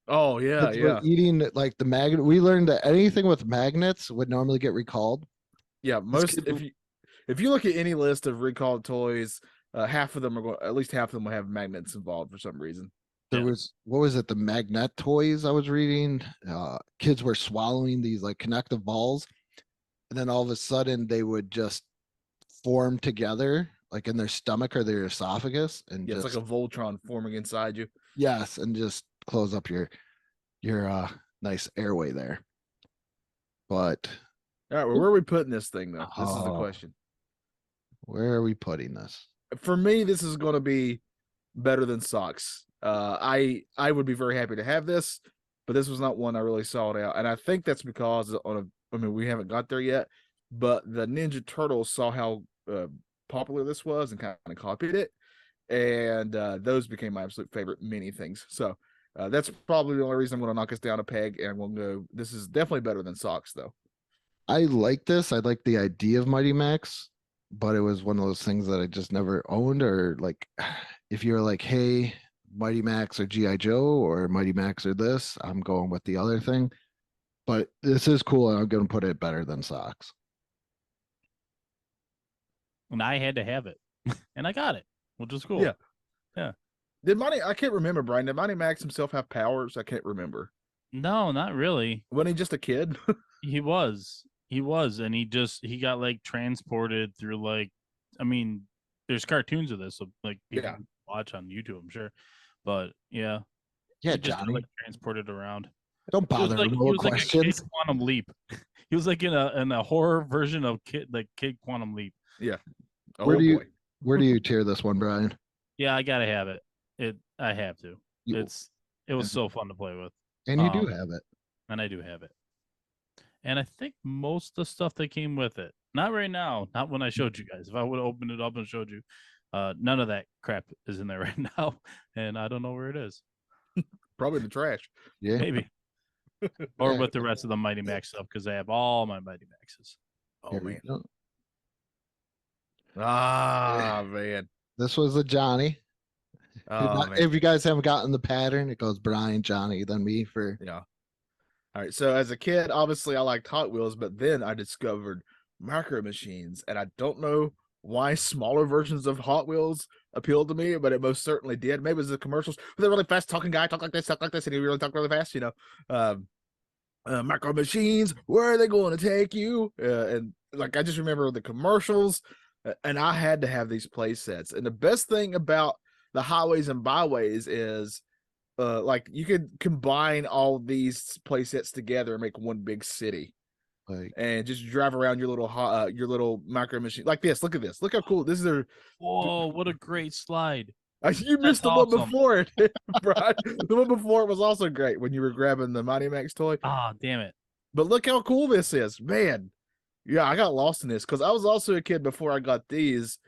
Oh yeah, yeah. We're eating the magnet. We learned that anything with magnets would normally get recalled. Yeah, if you look at any list of recalled toys, half of them at least half of them will have magnets involved for some reason. There was, what was it? The magnet toys I was reading. Kids were swallowing these connective balls, and then all of a sudden they would just form together, in their stomach or their esophagus, and it's like a Voltron forming inside you. Yes, and just close up your nice airway there. But all right, well, where are we putting this thing though? This is the question. Where are we putting this? For me, this is going to be better than socks. I would be very happy to have this, but this was not one I really sought out, and I think that's because we haven't got there yet, but the Ninja Turtles saw how popular this was and kind of copied it. And those became my absolute favorite mini things. So that's probably the only reason I'm going to knock us down a peg, and we'll go. This is definitely better than Socks, though. I like this. I like the idea of Mighty Max, but it was one of those things that I just never owned. Or like, if you're like, hey, Mighty Max or GI Joe or Mighty Max or this, I'm going with the other thing. But this is cool, and I'm going to put it better than Socks. And I had to have it, and I got it, which is cool. Yeah. Yeah. I can't remember, Brian. Did Mighty Max himself have powers? I can't remember. No, not really. Wasn't he just a kid? He was, and he got like transported through like, I mean, there's cartoons of this, so like people can watch on YouTube, I'm sure. But yeah, yeah, he just Johnny, like transported around. Don't bother with more questions. Like Quantum Leap. He was like in a horror version of Kid Quantum Leap. Yeah. Oh, where do you tier this one, Brian? Yeah, I gotta have it. I have to. It was so fun to play with. And you do have it. And I do have it. And I think most of the stuff that came with it. Not right now. Not when I showed you guys. If I would have opened it up and showed you, none of that crap is in there right now. And I don't know where it is. Probably the trash. Yeah. Maybe. Or with the rest of the Mighty Max stuff, because I have all my Mighty Maxes. Oh, man. Ah, man. This was a Johnny. Oh, if you guys haven't gotten the pattern, it goes Brian, Johnny, then me for. Yeah. All right. So as a kid, obviously I liked Hot Wheels, but then I discovered Micro Machines, and I don't know why smaller versions of Hot Wheels appealed to me, but it most certainly did. Maybe it was the commercials. They're really fast talking guy, talk like this, and he really talk really fast, Micro Machines, where are they going to take you? And like I just remember the commercials, and I had to have these play sets. And the best thing about the highways and byways is like you could combine all these play sets together and make one big city. And just drive around your little micro machine like this. Look at this. Look how cool this is. Whoa, what a great slide. You missed the one before it, Brian. The one before it was also great when you were grabbing the Mighty Max toy. Ah, damn it. But look how cool this is, man. Yeah, I got lost in this because I was also a kid before I got these.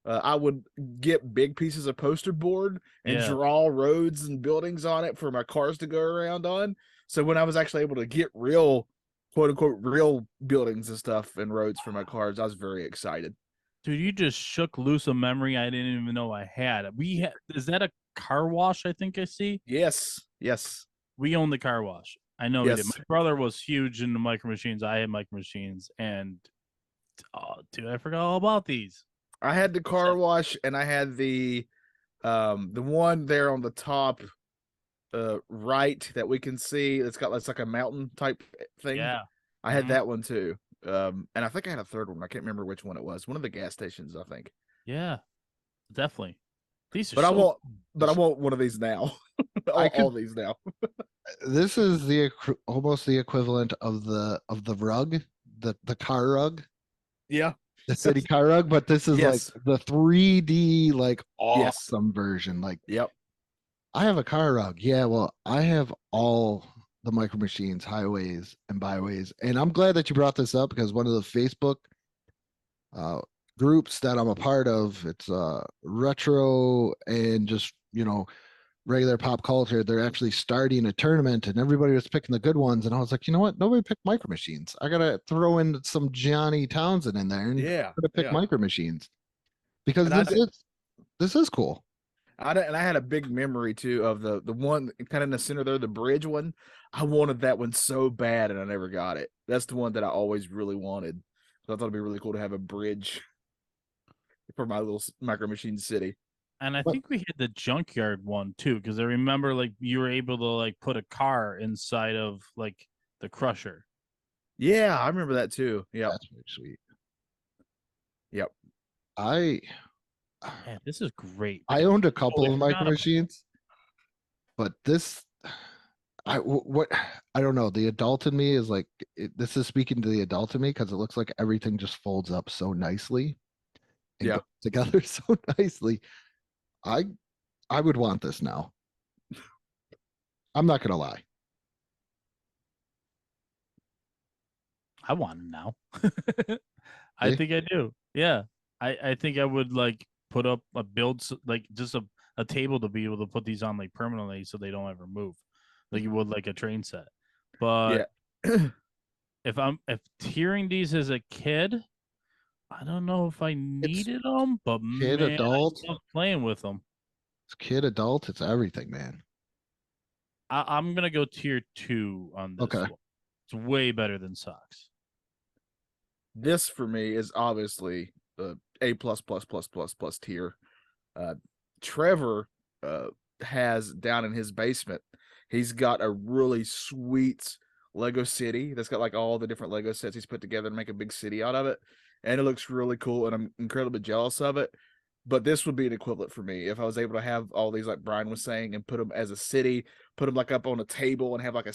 I would get big pieces of poster board and draw roads and buildings on it for my cars to go around on. So when I was actually able to get real, quote unquote, real buildings and stuff and roads for my cars, I was very excited. Dude, you just shook loose a memory I didn't even know I had. Is that a car wash? I think I see. Yes. We own the car wash. I know we did. My brother was huge into Micro Machines. I had Micro Machines, and dude, I forgot all about these. I had the car wash, and I had the one there on the top right that we can see. It's like a mountain type thing. Yeah, I had that one too. And I think I had a third one. I can't remember which one it was. One of the gas stations, I think. Yeah, definitely. These are but I want one of these now. all these now. This is almost the equivalent of the rug, the car rug. Yeah. The city car rug, but this is like the 3D like awesome version. Like, yep. I have a car rug. Yeah, well, I have all the Micro Machines, highways and byways, and I'm glad that you brought this up because one of the Facebook groups that I'm a part of, it's retro and just regular pop culture. They're actually starting a tournament, and everybody was picking the good ones. And I was like, you know what? Nobody picked Micro Machines. I gotta throw in some Johnny Townsend in there and pick Micro Machines because this is cool. I had a big memory too of the one kind of in the center there, the bridge one. I wanted that one so bad, and I never got it. That's the one that I always really wanted. So I thought it'd be really cool to have a bridge for my little Micro Machine city. And I think we had the junkyard one too, because I remember like you were able to like put a car inside of like the crusher. Yeah, I remember that too. Yeah, that's pretty sweet. Yep. Man, this is great. I owned a couple of Micro Machines, but this, I don't know. The adult in me is like, this is speaking to the adult in me because it looks like everything just folds up so nicely and goes together so nicely. I would want this now. I'm not gonna lie. I want it now. I think I do. Yeah. I think I would like put up a like just a table to be able to put these on like permanently so they don't ever move, like you would like a train set. But if hearing these as a kid, I don't know if I needed them, but kid, man, adult, I love playing with them. it's kid, adult, it's everything, man. I'm gonna go tier 2 on this one. It's way better than socks. This for me is obviously A plus tier. Trevor has down in his basement, he's got a really sweet Lego city that's got like all the different Lego sets he's put together to make a big city out of it. And it looks really cool, and I'm incredibly jealous of it. But this would be an equivalent for me if I was able to have all these, like Brian was saying, and put them as a city, put them like up on a table and have like a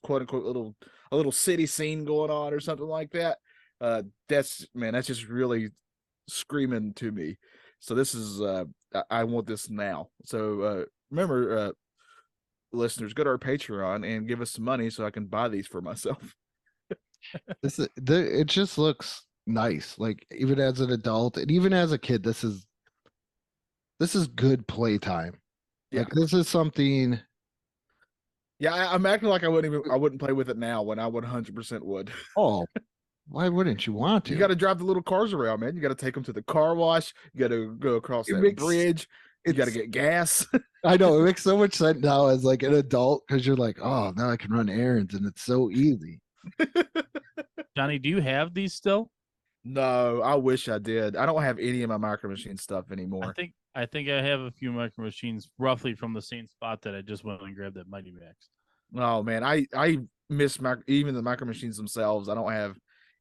quote unquote little city scene going on or something like that. That's just really screaming to me. So this is I want this now. So remember, listeners, go to our Patreon and give us some money so I can buy these for myself. It just looks nice. Like even as an adult and even as a kid, this is good playtime. Yeah. Like this is something. Yeah, I'm acting like I wouldn't play with it now when I 100% would. Oh, why wouldn't you want to? You got to drive the little cars around, man. You got to take them to the car wash. You got to go across that bridge. You got to get gas. I know it makes so much sense now as like an adult because you're like, oh, now I can run errands and it's so easy. Johnny, do you have these still? No, I wish I did. I don't have any of my Micro Machine stuff anymore. I think I have a few Micro Machines roughly from the same spot that I just went and grabbed at Mighty Max. Oh man, I miss even the Micro Machines themselves. I don't have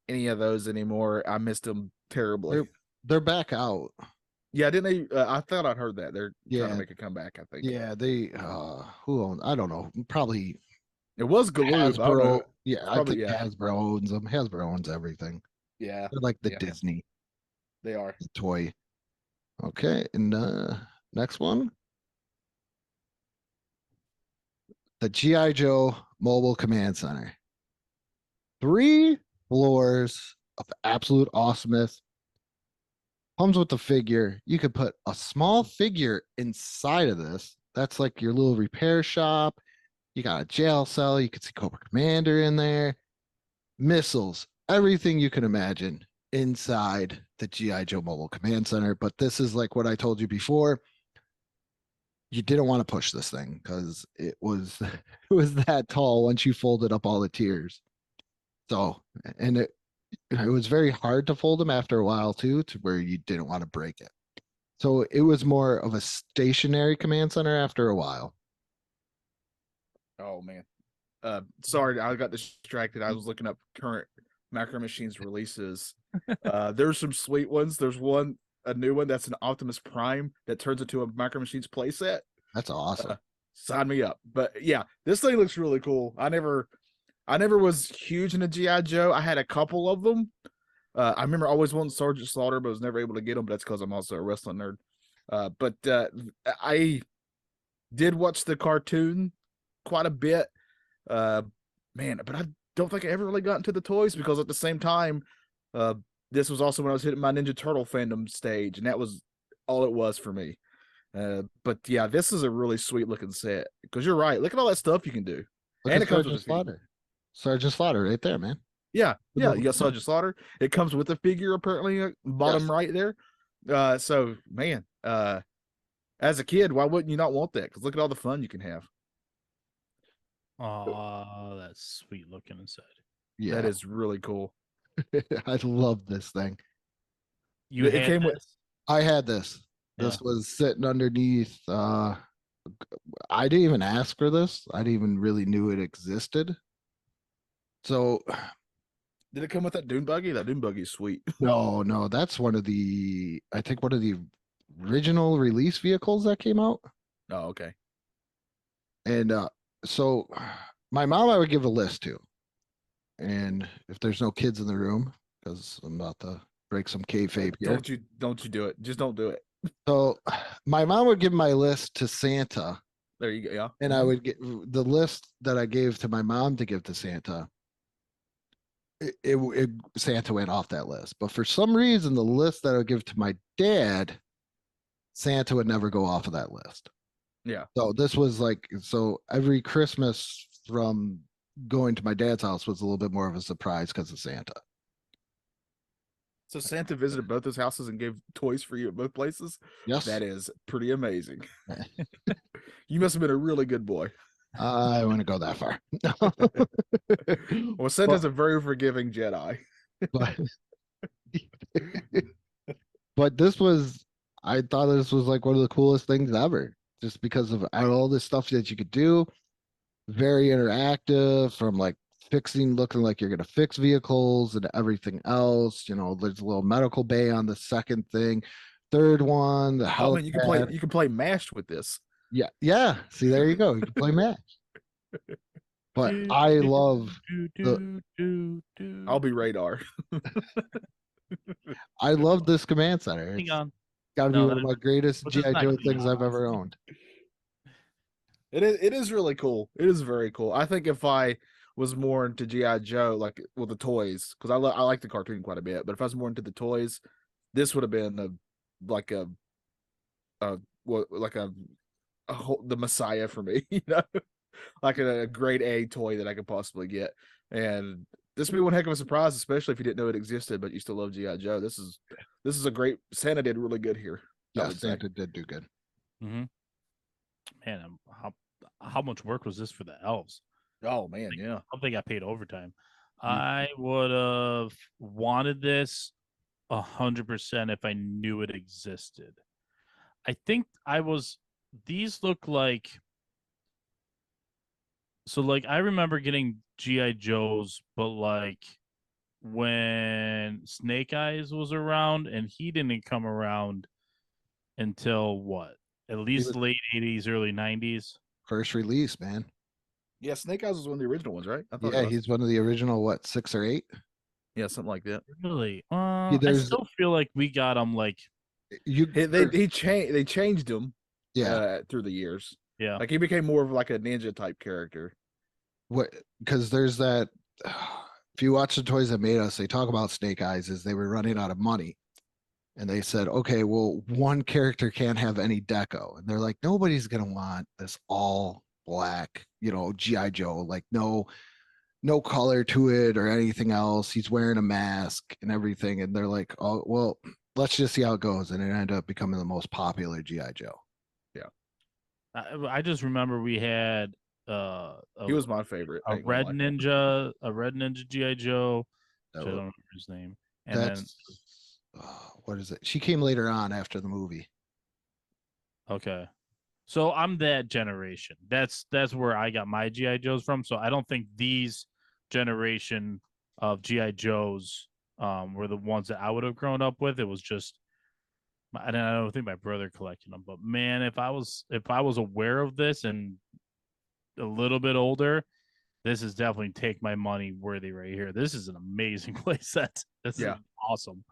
any of those anymore. I missed them terribly. They're back out. Yeah, didn't they? I thought I'd heard that they're trying to make a comeback. I think. Yeah, they. Who owns? I don't know. Probably. It was Galoob. Hasbro. Yeah, I think Hasbro owns them. Hasbro owns everything. Yeah, they're like the Disney. They are the toy. Okay, and next one. The G.I. Joe Mobile Command Center. 3 floors of absolute awesomeness. Comes with the figure. You could put a small figure inside of this. That's like your little repair shop. You got a jail cell. You could see Cobra Commander in there. Missiles. Everything you can imagine inside the G.I. Joe Mobile Command Center. But this is like what I told you before. You didn't want to push this thing because it was that tall once you folded up all the tiers. So, and it was very hard to fold them after a while too, to where you didn't want to break it. So it was more of a stationary command center after a while. Oh man. Sorry, I got distracted. I was looking up current Macro Machines releases. There's some sweet ones. There's a new one that's an Optimus Prime that turns into a Micro Machines playset. That's awesome. Sign me up. But yeah, this thing looks really cool. I never was huge into G.I. Joe. I had a couple of them. I remember always wanting Sergeant Slaughter, but was never able to get them. But that's because I'm also a wrestling nerd. But I did watch the cartoon quite a bit. Man, but I don't think I ever really got into the toys because at the same time, this was also when I was hitting my Ninja Turtle fandom stage, and that was all it was for me. But yeah, this is a really sweet looking set because you're right. Look at all that stuff you can do. Look and it comes with Slaughter. Sergeant Slaughter right there, man. Yeah. You got Sergeant Slaughter. It comes with a figure apparently bottom right there. So man, as a kid, why wouldn't you not want that? Because look at all the fun you can have. Oh, that's sweet looking inside. Yeah, that is really cool. I love this thing. It came with. I had this. This was sitting underneath. I didn't even ask for this. I didn't even really knew it existed. So, did it come with that dune buggy? That dune buggy is sweet. No, that's one of the original release vehicles that came out. Oh, okay. And so my mom, I would give a list to. And if there's no kids in the room, because I'm about to break some kayfabe here. Don't you do it. Just don't do it. So my mom would give my list to Santa. There you go. Yeah. And I would get the list that I gave to my mom to give to Santa. Santa went off that list. But for some reason, the list that I would give to my dad, Santa would never go off of that list. Yeah. So this was like, so every Christmas from going to my dad's house was a little bit more of a surprise because of Santa. So Santa visited both his houses and gave toys for you at both places? Yes. That is pretty amazing. You must have been a really good boy. I want to go that far. Well, Santa's a very forgiving Jedi. but, but this was, I thought this was like one of the coolest things ever, just because of all this stuff that you could do. Very interactive, from like looking like you're going to fix vehicles and everything else. You know, there's a little medical bay on the second thing. Third one, the health. You can play MASH with this. Yeah. See, there you go. You can play MASH. But I love I'll be radar. I love this command center. Hang on. Got to be one of my greatest G.I. Joe things I've ever owned. It is really cool. It is very cool. I think if I was more into G.I. Joe, like with the toys, because I like the cartoon quite a bit, but if I was more into the toys, this would have been the Messiah for me, you know, like a grade A toy that I could possibly get. And this would be one heck of a surprise, especially if you didn't know it existed, but you still love G.I. Joe. This is a great, Santa did really good here. Yeah, Santa did do good. Mm-hmm. Man, how much work was this for the elves? Oh man, yeah. I hope they got paid overtime. I would have wanted this 100% if I knew it existed. I think these look like, so like I remember getting G.I. Joes, but like when Snake Eyes was around, and he didn't come around until what? At least late 80s, early 90s. First release, man. Yeah, Snake Eyes was one of the original ones, right? Yeah, he's one of the original, 6 or 8? Yeah, something like that. Really? I still feel like we got them like they changed him. Yeah, through the years. Yeah, like he became more of like a ninja type character. What? Because there's that. If you watch the Toys That Made Us, they talk about Snake Eyes as they were running out of money, and they said, "Okay, well, one character can't have any deco," and they're like, "Nobody's gonna want this all black, GI Joe, like no color to it or anything else. He's wearing a mask and everything," and they're like, "Oh, well, let's just see how it goes," and it ended up becoming the most popular GI Joe. I just remember we had he was my favorite. A red ninja GI Joe. I don't remember his name. And then what is it? She came later on after the movie. Okay, so I'm that generation. That's where I got my GI Joes from. So I don't think these generation of GI Joes were the ones that I would have grown up with. It was just. I don't think my brother collected them, but man, if I was aware of this and a little bit older, this is definitely take my money worthy right here. This is an amazing playset. This is awesome.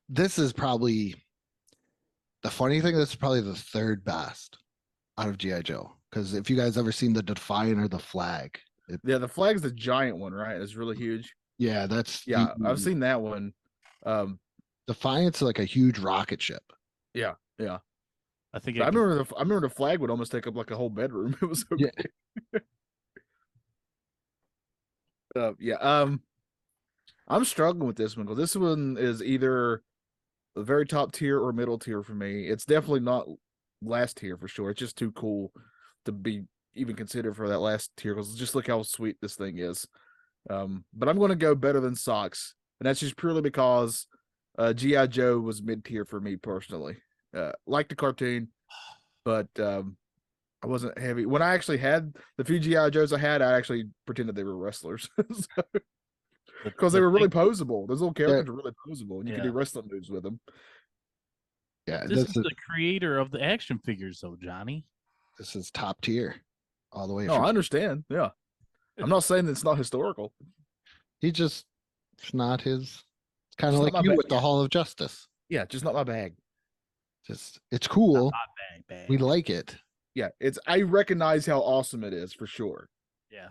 This is probably the funny thing. This is probably the third best out of GI Joe, because if you guys ever seen the Defiant or the Flag, the Flag's the giant one, right? It's really huge. Yeah, I've seen that one. Defiant's like a huge rocket ship. Yeah. I think I remember the Flag would almost take up like a whole bedroom. It was so big. I'm struggling with this one because this one is either the very top tier or middle tier for me. It's definitely not last tier for sure. It's just too cool to be even considered for that last tier, because just look how sweet this thing is. But I'm going to go better than Socks, and that's just purely because G.I. Joe was mid-tier for me personally. Like the cartoon, but I wasn't heavy. When I actually had the few G.I. Joes I actually pretended they were wrestlers. Because they were really poseable. Those little characters were really poseable, and you could do wrestling moves with them. Yeah, this is the creator of the action figures, though, Johnny. This is top tier all the way. No, I understand. Yeah. I'm not saying that it's not historical. It's not his. It's kind of like you with the Hall of Justice. Yeah, just not my bag. It's cool. Not my bag. We like it. Yeah, I recognize how awesome it is for sure. Yeah.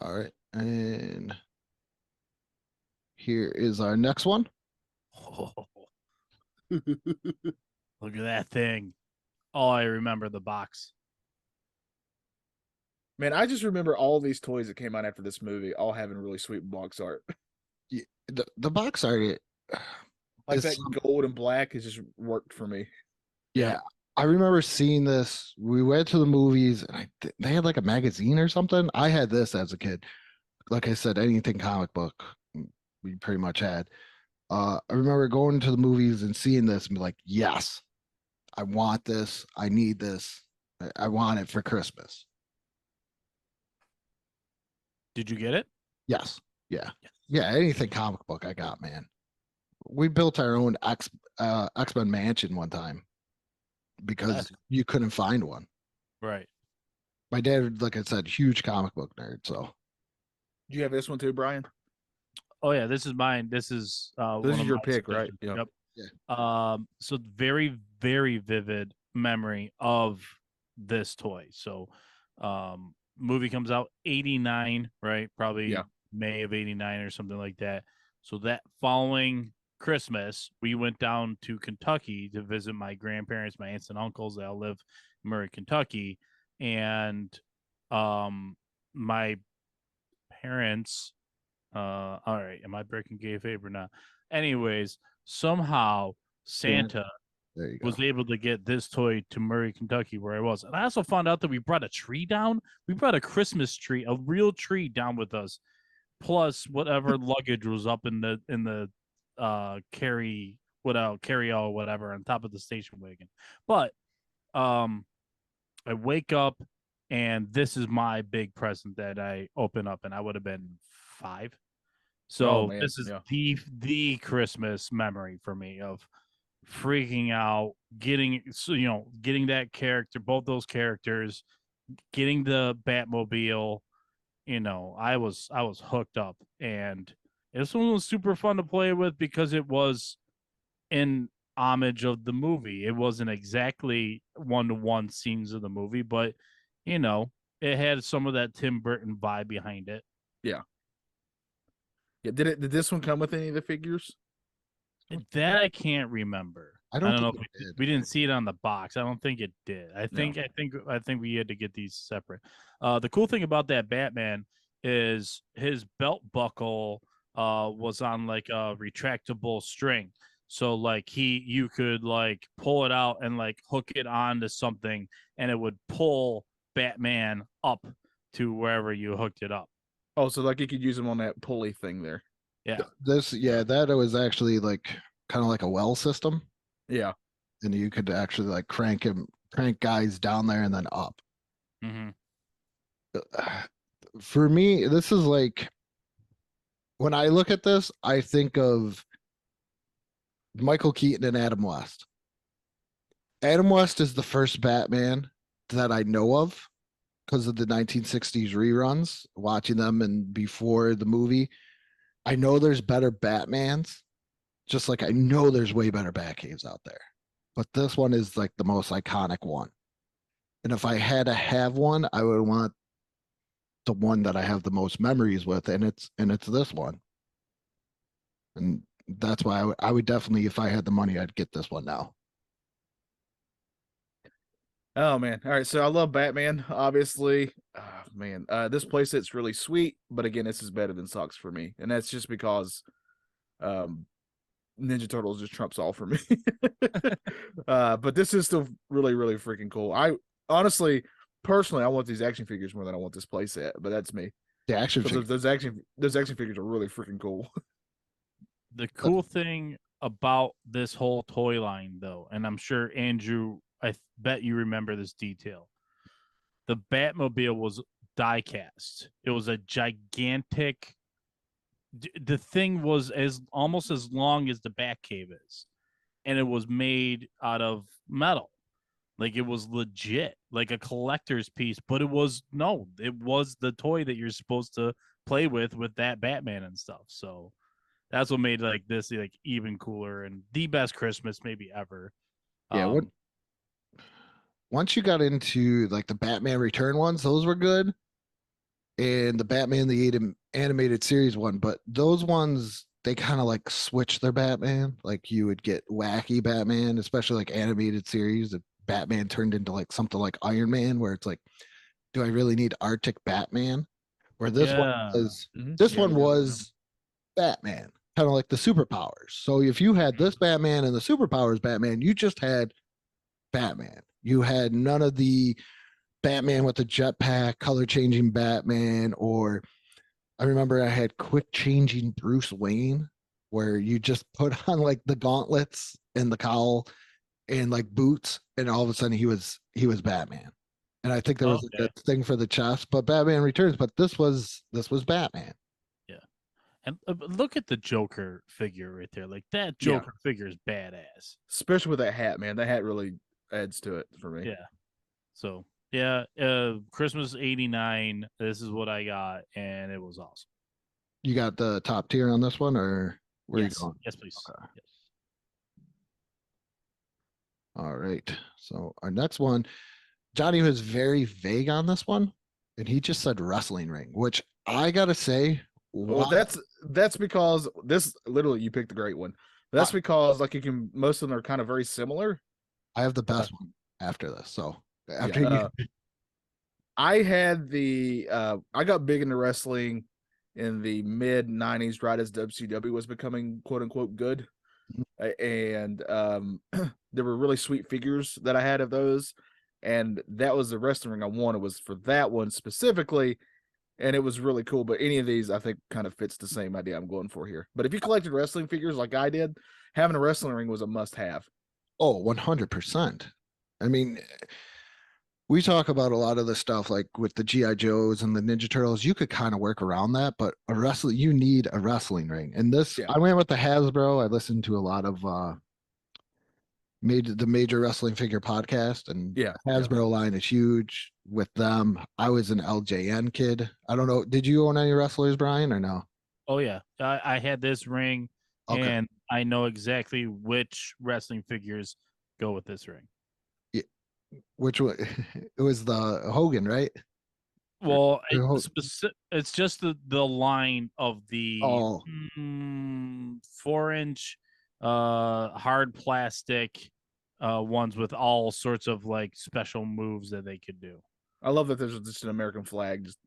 All right. And here is our next one. Oh, look at that thing. Oh, I remember the box. Man, I just remember all these toys that came out after this movie all having really sweet box art. Yeah, the box art, Like that gold and black has just worked for me. Yeah, I remember seeing this. We went to the movies, and they had like a magazine or something. I had this as a kid. Like I said, anything comic book, we pretty much had. I remember going to the movies and seeing this and be like, yes, I want this. I need this. I want it for Christmas. Did you get it? Yes. Yeah. Yeah. Anything comic book I got, man. We built our own X-Men mansion one time because you couldn't find one. Right. My dad, like I said, huge comic book nerd. So, Do you have this one too, Brian? Oh yeah, this is mine. This is this is your pick, right? Yep. Yeah. So very, very vivid memory of this toy. So, movie comes out 89, right? Probably May of 89 or something like that. So that following Christmas, we went down to Kentucky to visit my grandparents, my aunts and uncles. They all live in Murray, Kentucky. And my parents, all right, am I breaking kayfabe or not? Anyways, somehow Santa was able to get this toy to Murray, Kentucky, where I was. And I also found out that we brought a tree down. We brought a Christmas tree, a real tree down with us, plus whatever luggage was up in the carry all whatever on top of the station wagon. But I wake up and this is my big present that I open up, and I would have been 5. So this is the Christmas memory for me of freaking out, getting that character, both those characters, getting the Batmobile. I was hooked up, and this one was super fun to play with because it was in homage of the movie. It wasn't exactly 1-to-1 scenes of the movie, but it had some of that Tim Burton vibe behind it. Yeah. Did this one come with any of the figures? That I can't remember. I don't know if we didn't see it on the box. I don't think it did. I think we had to get these separate. The cool thing about that Batman is his belt buckle was on like a retractable string. So like you could like pull it out and like hook it onto something, and it would pull Batman up to wherever you hooked it up. Oh, so like you could use him on that pulley thing there. Yeah. That was actually like kind of like a well system. Yeah. And you could actually like crank guys down there and then up. Mm-hmm. For me, this is like, when I look at this, I think of Michael Keaton and Adam West. Adam West is the first Batman that I know of because of the 1960s reruns, watching them and before the movie. I know there's better Batmans, just like I know there's way better Batcaves out there. But this one is like the most iconic one. And if I had to have one, I would want the one that I have the most memories with, and it's this one. And that's why I would definitely, if I had the money, I'd get this one now. Oh man. All right. So I love Batman, obviously. Oh, man. This playset's really sweet, but again, this is better than Socks for me. And that's just because Ninja Turtles just trumps all for me. But this is still really, really freaking cool. I honestly, personally, I want these action figures more than I want this playset, but that's me. The action figures. Those action figures are really freaking cool. The cool thing about this whole toy line, though, and I'm sure Andrew, I bet you remember this detail. The Batmobile was die cast. It was a gigantic. The thing was almost as long as the Batcave is, and it was made out of metal. Like it was legit, like a collector's piece. But it was the toy that you're supposed to play with that Batman and stuff. So that's what made like this like even cooler and the best Christmas maybe ever. Yeah. Once you got into like the Batman Return ones, those were good. and the Batman the animated series one, but those ones they kind of like switch their Batman. Like you would get wacky Batman, especially like animated series. That Batman turned into like something like Iron Man, where it's like, do I really need Arctic Batman? Where this one was, was Batman, kind of like the superpowers. So if you had this Batman and the superpowers Batman, you just had Batman. You had none of the Batman with the jetpack, color changing Batman, or I remember I had quick changing Bruce Wayne, where you just put on like the gauntlets and the cowl and like boots, and all of a sudden he was Batman. And I think there was like a thing for the chest, but Batman Returns. But this was Batman. Yeah, and look at the Joker figure right there. Like that Joker figure is badass, especially with that hat, man. That hat really adds to it for me. Yeah. So yeah, Christmas '89. This is what I got, and it was awesome. You got the top tier on this one, or where you going? Yes, please. Okay. Yes. All right. So our next one, Johnny was very vague on this one, and he just said wrestling ring, which I gotta say, well, that's because this literally you picked the great one. That's because like most of them are kind of very similar. I have the best one after this. So after I had I got big into wrestling in the mid 90s, right as WCW was becoming quote unquote good. And there were really sweet figures that I had of those. And that was the wrestling ring I wanted, was for that one specifically. And it was really cool. But any of these, I think, kind of fits the same idea I'm going for here. But if you collected wrestling figures like I did, having a wrestling ring was a must have. Oh, 100%. I mean, we talk about a lot of the stuff like with the G.I. Joes and the Ninja Turtles. You could kind of work around that, but you need a wrestling ring. And this, I went with the Hasbro. I listened to a lot of the Major Wrestling Figure podcast, and Hasbro line is huge with them. I was an LJN kid. I don't know. Did you own any wrestlers, Brian, or no? Oh yeah, I had this ring, and I know exactly which wrestling figures go with this ring. Yeah. Which one? It was the Hogan, right? Well, it's just the line of the 4-inch hard plastic ones with all sorts of like special moves that they could do. I love that there's just an American flag just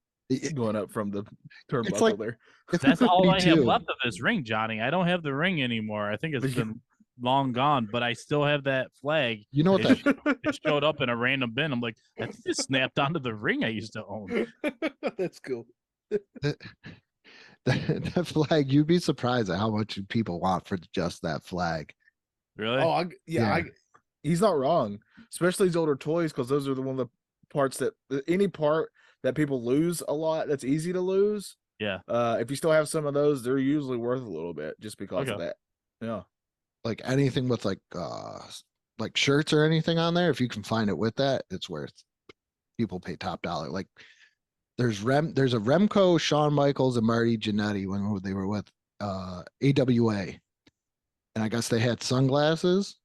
going up from the turnbuckle like, there. That's all I have left of this ring, Johnny. I don't have the ring anymore. I think it's been long gone, but I still have that flag. You know what it showed up in a random bin. I'm like, that just snapped onto the ring I used to own. That's cool. That flag, you'd be surprised at how much people want for just that flag. Really? Oh, he's not wrong. Especially these older toys, because those are one of the parts that any part that people lose a lot, that's easy to lose. Yeah. If you still have some of those, they're usually worth a little bit just because of that. Yeah. Like anything with like shirts or anything on there, if you can find it with that, it's worth. People pay top dollar. Like there's a Remco, Shawn Michaels, and Marty Jannetty when they were with AWA, and I guess they had sunglasses.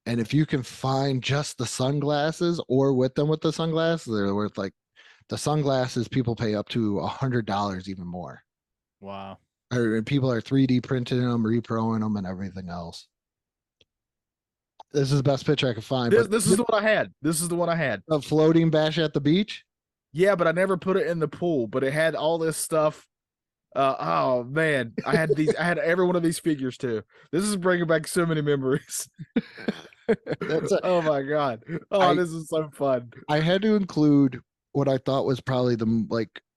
And if you can find just the sunglasses or with them with the sunglasses, they're worth like the sunglasses. People pay up to $100 even more. Wow. Or people are 3D printing them, reproing them, and everything else. This is the best picture I could find. This is the one I had. This is the one I had. A floating bash at the beach? Yeah, but I never put it in the pool. But it had all this stuff. Oh man, I had these. I had every one of these figures too. This is bringing back so many memories. Oh my god! Oh, this is so fun. I had to include what I thought was probably one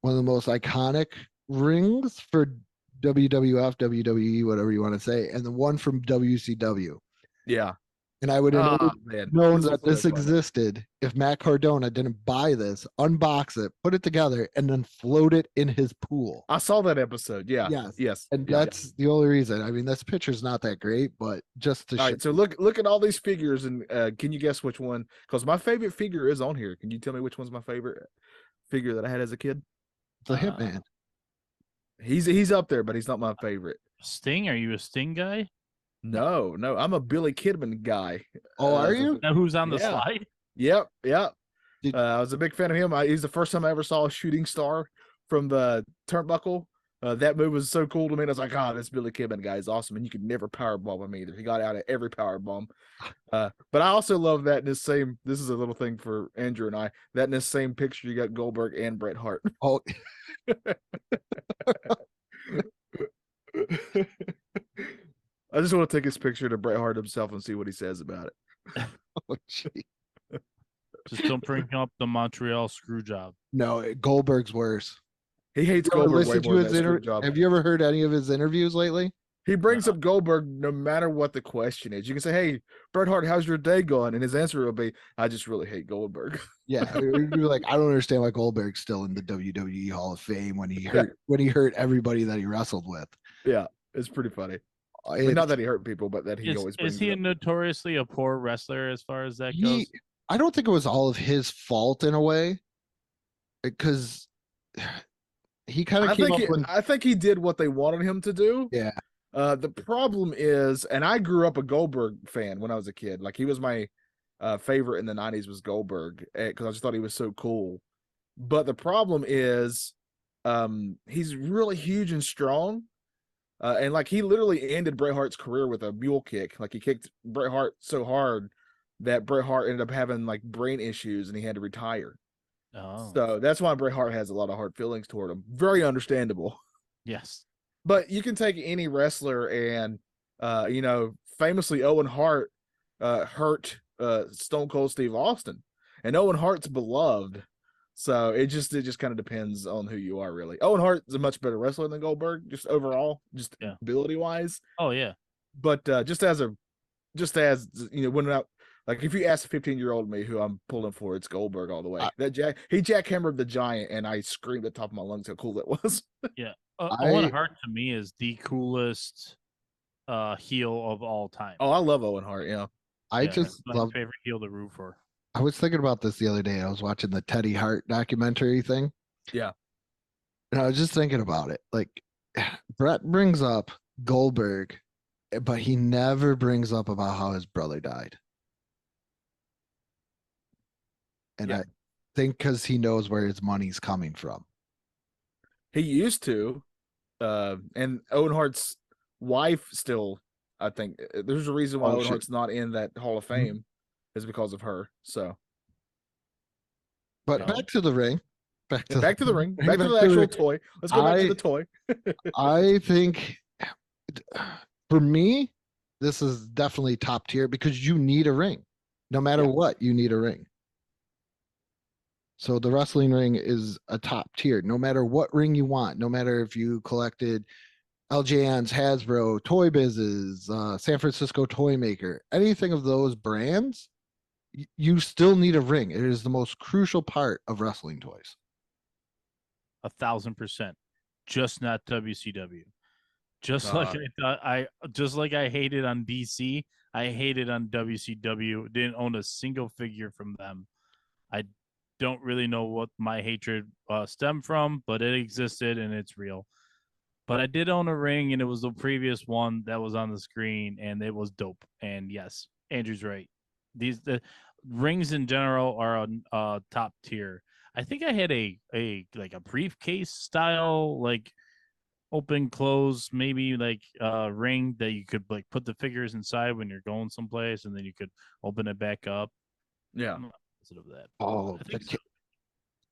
of the most iconic rings for WWF, WWE, whatever you want to say, and the one from WCW. Yeah. And I would have known that this existed if Matt Cardona didn't buy this, unbox it, put it together, and then float it in his pool. I saw that episode. Yeah. Yes. And that's the only reason. I mean, this picture's not that great, but just to all right, so look at all these figures, and can you guess which one? Because my favorite figure is on here. Can you tell me which one's my favorite figure that I had as a kid? The Hitman. He's up there, but he's not my favorite. Sting? Are you a Sting guy? No, I'm a Billy Kidman guy. Oh, are you? Now who's on the slide? Yep. I was a big fan of him. He's the first time I ever saw a shooting star from the Turnbuckle. That move was so cool to me. And I was like, this Billy Kidman guy is awesome. And you could never powerbomb him either. He got out of every powerbomb. But I also love that in this same, this is a little thing for Andrew and I, that in this same picture, you got Goldberg and Bret Hart. Oh, I just want to take his picture to Bret Hart himself and see what he says about it. oh gee. Just don't bring up the Montreal screw job. No, Goldberg's worse. He hates You ever Goldberg way listened to more than his that screw job. Have you ever heard any of his interviews lately? He brings up Goldberg no matter what the question is. You can say, hey, Bret Hart, how's your day going? And his answer will be, I just really hate Goldberg. Yeah, you're like, I don't understand why Goldberg's still in the WWE Hall of Fame when he hurt everybody that he wrestled with. Yeah, it's pretty funny. I mean, not that he hurt people, but that he always brings is he it up. notoriously a poor wrestler as far as that goes? I don't think it was all of his fault in a way, because he kind of came up with. I think he did what they wanted him to do. Yeah. The problem is, and I grew up a Goldberg fan when I was a kid. Like, he was my favorite in the 90s was Goldberg, because I just thought he was so cool. But the problem is, he's really huge and strong. And like, he literally ended Bret Hart's career with a mule kick. Like, he kicked Bret Hart so hard that Bret Hart ended up having like brain issues and he had to retire. Oh. So that's why Bret Hart has a lot of hard feelings toward him. Very understandable. Yes. But you can take any wrestler and, famously Owen Hart hurt Stone Cold Steve Austin. And Owen Hart's beloved. So it just kind of depends on who you are, really. Owen Hart is a much better wrestler than Goldberg, just overall, ability wise. Oh yeah. But just as when out, like, if you ask a 15-year-old me who I'm pulling for, it's Goldberg all the way. He jackhammered the Giant, and I screamed at the top of my lungs how cool that was. Yeah, Owen Hart to me is the coolest heel of all time. Oh, I love Owen Hart. Yeah, I just love my favorite heel to root for. I was thinking about this the other day. I was watching the Teddy Hart documentary thing. Yeah. And I was just thinking about it. Like, Brett brings up Goldberg, but he never brings up about how his brother died. And I think because he knows where his money's coming from. He used to. And Owen Hart's wife still, I think, there's a reason why Owen Hart's not in that Hall of Fame. Is because of her. So, but back to the ring. Back to the ring. Back to the actual toy. Let's go back to the toy. I think, for me, this is definitely top tier because you need a ring. No matter what, you need a ring. So the wrestling ring is a top tier. No matter what ring you want. No matter if you collected LJN's, Hasbro, Toy Biz's, San Francisco Toy Maker, anything of those brands. You still need a ring. It is the most crucial part of wrestling toys. 1,000%. Just not WCW. Just like I hated on DC, I hated on WCW. Didn't own a single figure from them. I don't really know what my hatred stemmed from, but it existed and it's real. But I did own a ring, and it was the previous one that was on the screen, and it was dope. And yes, Andrew's right. The rings in general are a top tier. I think I had a briefcase style, like open close, maybe like ring that you could like put the figures inside when you're going someplace, and then you could open it back up. Yeah, I'm not positive of that. Oh,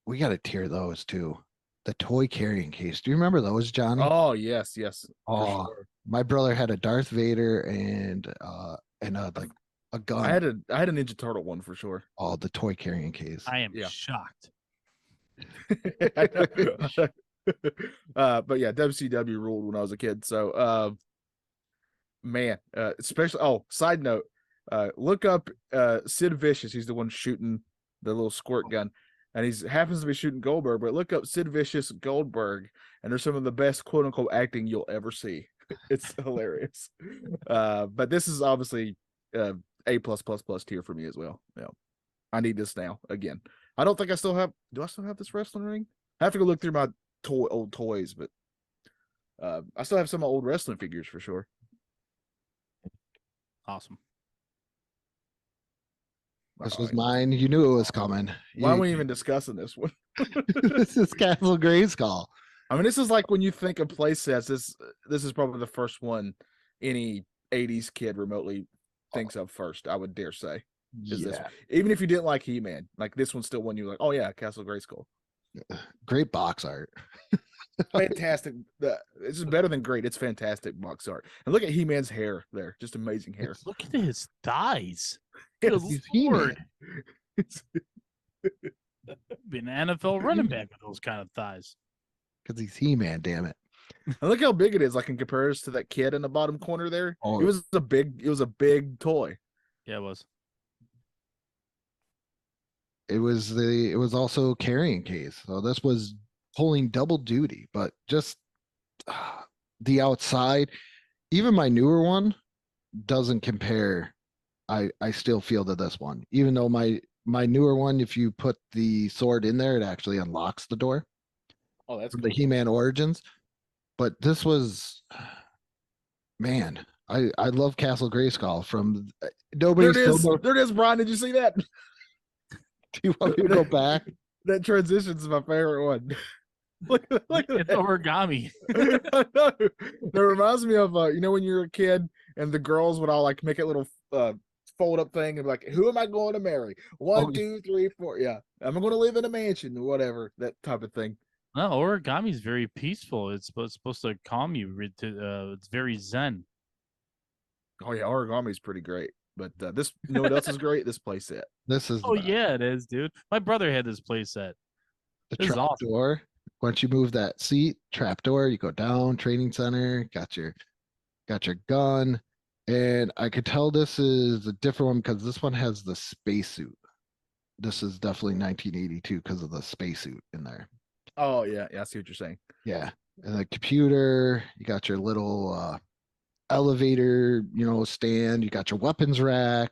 we got to tier those too. The toy carrying case. Do you remember those, Johnny? Oh yes. Oh, sure. My brother had a Darth Vader and a gun. I had a Ninja Turtle one for sure. Oh, the toy carrying case. I am shocked. But yeah, WCW ruled when I was a kid. So especially side note, look up Sid Vicious. He's the one shooting the little squirt gun. And he happens to be shooting Goldberg, but look up Sid Vicious Goldberg, and there's some of the best quote unquote acting you'll ever see. It's hilarious. But this is obviously A++ tier for me as well. Yeah, I need this now again. I don't think I still have. Do I still have this wrestling ring? I have to go look through my old toys, but I still have some old wrestling figures for sure. Awesome. This was mine. You knew it was coming. Why are we even discussing this one? This is Castle Grayskull. I mean, this is like when you think of play sets, this is probably the first one any 80s kid remotely thinks of first, I would dare say. This even if you didn't like He-Man, like this one's still one you're like, oh yeah, Castle Grayskull. Great box art. Fantastic. This is better than great. It's fantastic box art. And look at He-Man's hair there. Just amazing hair. Look at his thighs. Yes, Good Lord. Be an NFL running back with those kind of thighs. Because he's He-Man, damn it. And look how big it is, like in comparison to that kid in the bottom corner there. Oh. It was a big toy. Yeah, it was. It was also carrying case. So this was pulling double duty, but just the outside, even my newer one doesn't compare. I still feel to this one, even though my newer one, if you put the sword in there, it actually unlocks the door. Oh, that's the cool. He-Man Origins. But this was, man, I love Castle Grayskull from nobody. There it is, Brian. Did you see that? Do you want me to go back? That transition's my favorite one. look at It's that. origami. That reminds me of when you're a kid and the girls would all like make a little fold up thing and be like, who am I going to marry? 1, 2, 3, 4. Yeah. Am I going to live in a mansion or whatever, that type of thing. No, origami is very peaceful. It's supposed to calm you. It's very zen. Oh yeah, origami is pretty great. But this, you know what else is great? This playset. This is yeah, it is, dude. My brother had this playset. the This is trap awesome. door. Once you move that seat, trap door, you go down, training center, got your gun. And I could tell this is a different one because this one has the spacesuit. This is definitely 1982 because of the spacesuit in there. Oh yeah, I see what you're saying. Yeah. And the computer, you got your little elevator, stand, you got your weapons rack,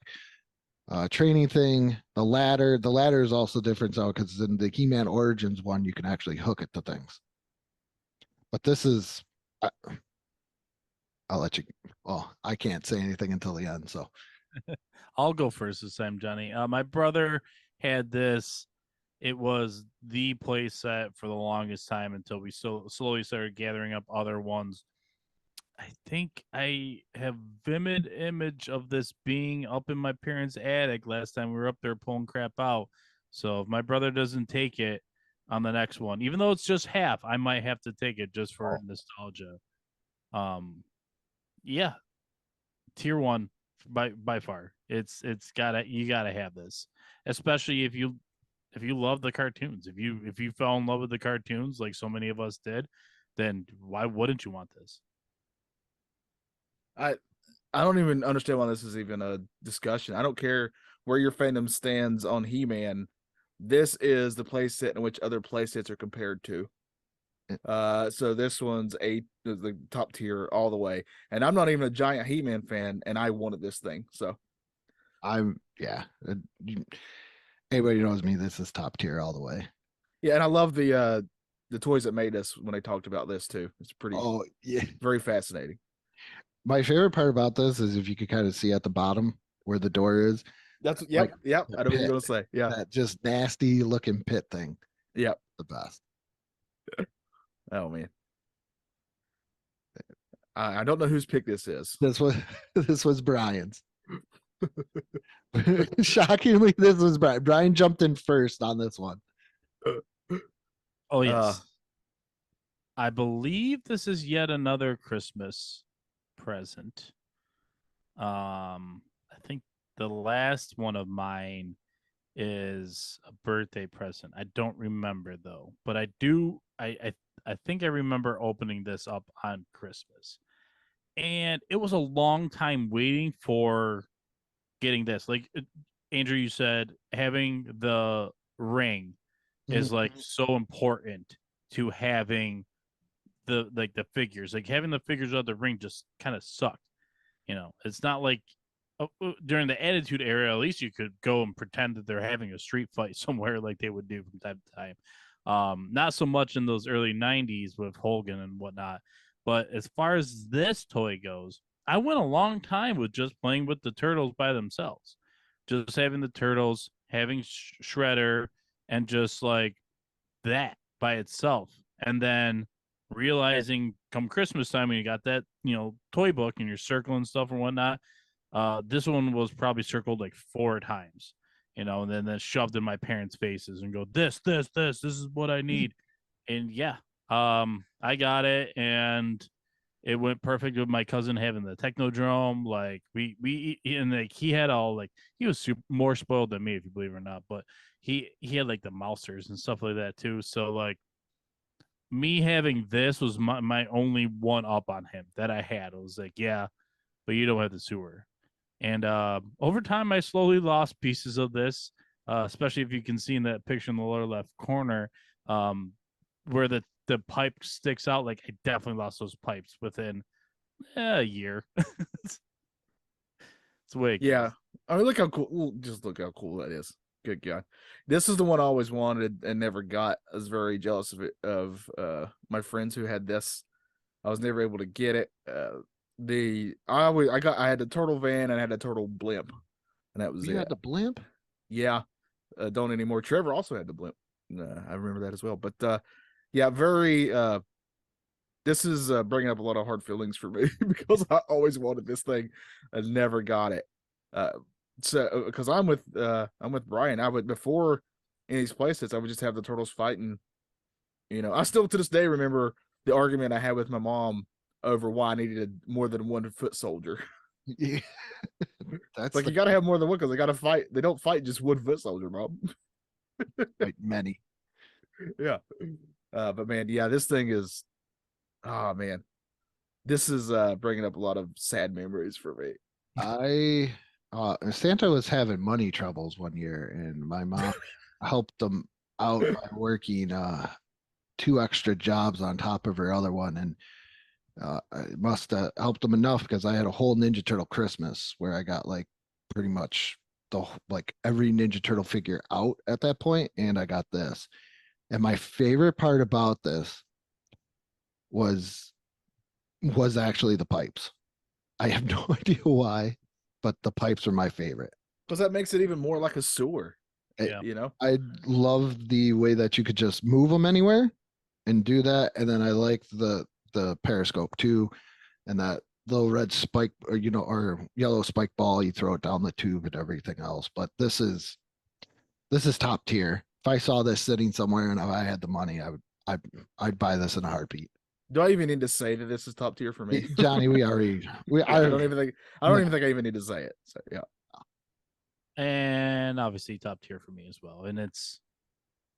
training thing, the ladder. The ladder is also different though, because in the He-Man Origins one, you can actually hook it to things. But this is I'll let you. Well, I can't say anything until the end. So I'll go first this time, Johnny. My brother had this. It was the play set for the longest time until we slowly started gathering up other ones. I think I have vivid image of this being up in my parents' attic last time we were up there pulling crap out. So if my brother doesn't take it on the next one, even though it's just half, I might have to take it just for nostalgia. Yeah, tier 1 by far. You gotta have this, especially if you love the cartoons. If you fell in love with the cartoons like so many of us did, then why wouldn't you want this? I don't even understand why this is even a discussion. I don't care where your fandom stands on He-Man. This is the playset in which other playsets are compared to. So this one's the top tier all the way. And I'm not even a giant He-Man fan, and I wanted this thing. So anybody knows me, this is top tier all the way. Yeah, and I love the toys that made us when they talked about this too. It's pretty very fascinating. My favorite part about this is if you could kind of see at the bottom where the door is. That's yep. I know what you're gonna say. Yeah. That just nasty looking pit thing. Yep. The best. Oh man. I don't know whose pick this is. This was Brian's. Shockingly, this was Brian. Brian jumped in first on this one. Oh yes. I believe this is yet another Christmas present. I think the last one of mine is a birthday present. I don't remember though, but I do. I think I remember opening this up on Christmas, and it was a long time waiting for getting this. Like Andrew, you said having the ring is like so important to having the figures. Like having the figures of the ring just kind of sucked. It's not like during the Attitude Era, at least you could go and pretend that they're having a street fight somewhere like they would do from time to time. Not so much in those early 90s with Hogan and whatnot. But as far as this toy goes, I went a long time with just playing with the turtles by themselves. just having the turtles, having Shredder, and just like that by itself. And then realizing come Christmas time when you got that, toy book and you're circling stuff and whatnot, this one was probably circled like 4 times, and then shoved in my parents' faces and go, this is what I need. And yeah, I got it, and it went perfect with my cousin having the Technodrome. Like we and like he had all like he was more spoiled than me, if you believe it or not. But he had like the mousers and stuff like that too. So like me having this was my only one up on him that I had. It was like, yeah, but you don't have the sewer. And over time, I slowly lost pieces of this, especially if you can see in that picture in the lower left corner, where the pipe sticks out. Like I definitely lost those pipes within a year. It's the way it Yeah. goes. I mean, look how cool. Just look how cool that is. Good God. This is the one I always wanted and never got. I was very jealous of it, of my friends who had this. I was never able to get it. I had the turtle van and I had a turtle blimp, and that was You it. had the blimp? Yeah. Don't anymore. Trevor also had the blimp. I remember that as well. But yeah, very this is bringing up a lot of hard feelings for me because I always wanted this thing and never got it. So because I'm with Brian, I would, before in these playsets, I would just have the turtles fighting. I still to this day remember the argument I had with my mom over why I needed more than one foot soldier. Yeah. That's Like, you gotta have more than one because they gotta fight. They don't fight just one foot soldier, Mom. like many. Yeah. But man, yeah, this thing is, oh man, this is bringing up a lot of sad memories for me. Santa was having money troubles one year, and my mom helped them out by working 2 extra jobs on top of her other one, and I must have helped them enough because I had a whole Ninja Turtle Christmas where I got like pretty much every Ninja Turtle figure out at that point, and I got this. And my favorite part about this was actually the pipes. I have no idea why, but the pipes are my favorite. Because that makes it even more like a sewer. Yeah. I love the way that you could just move them anywhere and do that. And then I like the periscope too, and that little red spike or yellow spike ball, you throw it down the tube and everything else. But this is top tier. If I saw this sitting somewhere and if I had the money, I'd buy this in a heartbeat. Do I even need to say that this is top tier for me? Johnny, I don't even think I even need to say it. So yeah. And obviously top tier for me as well. And it's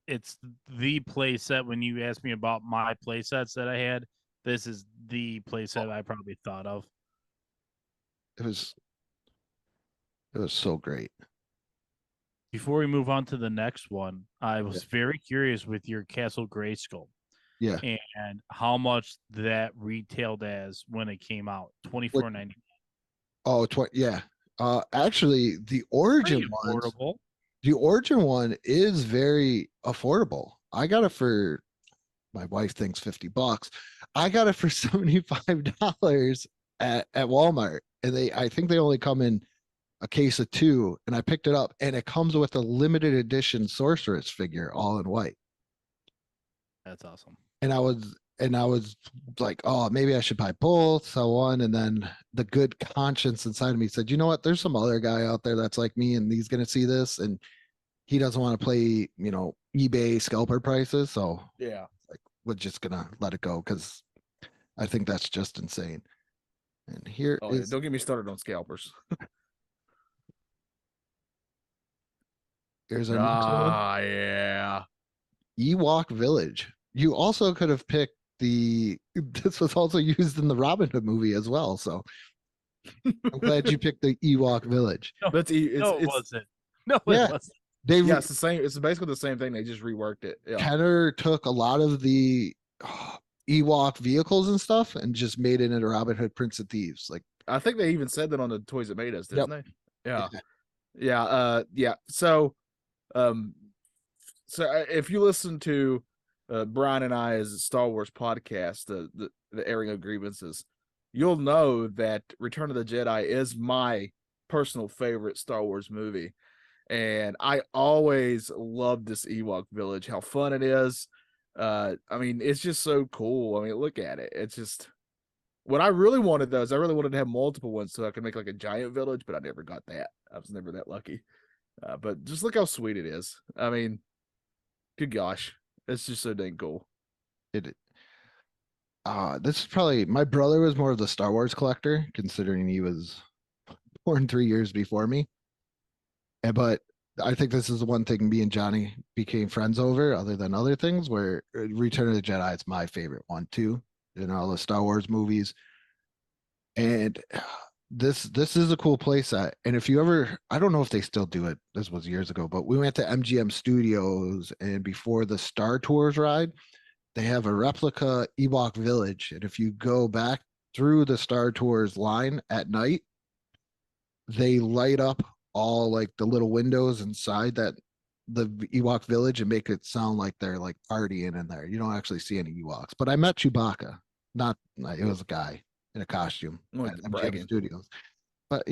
the playset. When you asked me about my playsets that I had, this is the playset I probably thought of. It was so great. Before we move on to the next one, I was very curious with your Castle Grayskull. Yeah. And how much that retailed as when it came out. $24.99. Oh, yeah. Actually, the origin one is very affordable. I got it for, my wife thinks $50. I got it for $75 at Walmart, and I think they only come in a case of 2, and I picked it up, and it comes with a limited edition sorceress figure, all in white. That's awesome. And I was like, oh, maybe I should buy both, so on. And then the good conscience inside of me said, you know what? There's some other guy out there that's like me, and he's gonna see this, and he doesn't want to play, eBay scalper prices. So yeah, like we're just gonna let it go because I think that's just insane. And here is, don't get me started on scalpers. Here's our next one. Yeah. Ewok Village. You also could have picked this was also used in the Robin Hood movie as well. So I'm glad you picked the Ewok Village. No, it wasn't. No, it wasn't. It's the same. It's basically the same thing. They just reworked it. Yeah. Kenner took a lot of the Ewok vehicles and stuff and just made it into Robin Hood Prince of Thieves. Like, I think they even said that on the Toys That Made Us, didn't they? Yeah. Yeah. So if you listen to Brian and I's Star Wars podcast, the airing of grievances, you'll know that Return of the Jedi is my personal favorite Star Wars movie. And I always loved this Ewok Village, how fun it is. I mean, it's just so cool. I mean, look at it. It's just what I really wanted though is I really wanted to have multiple ones so I could make like a giant village, but I never got that. I was never that lucky. But just look how sweet it is. I mean, good gosh, it's just so dang cool. This is probably my brother was more of the Star Wars collector, considering he was born 3 years before me. But I think this is the one thing me and Johnny became friends over, other than other things, where Return of the Jedi is my favorite one too. All the Star Wars movies. And this is a cool playset. And if you ever, I don't know if they still do it. This was years ago, but we went to MGM Studios, and before the Star Tours ride, they have a replica Ewok Village. And if you go back through the Star Tours line at night, they light up all like the little windows inside the Ewok Village and make it sound like they're like partying in there. You don't actually see any Ewoks, but I met Chewbacca. It was a guy in a costume at MGM Studios. But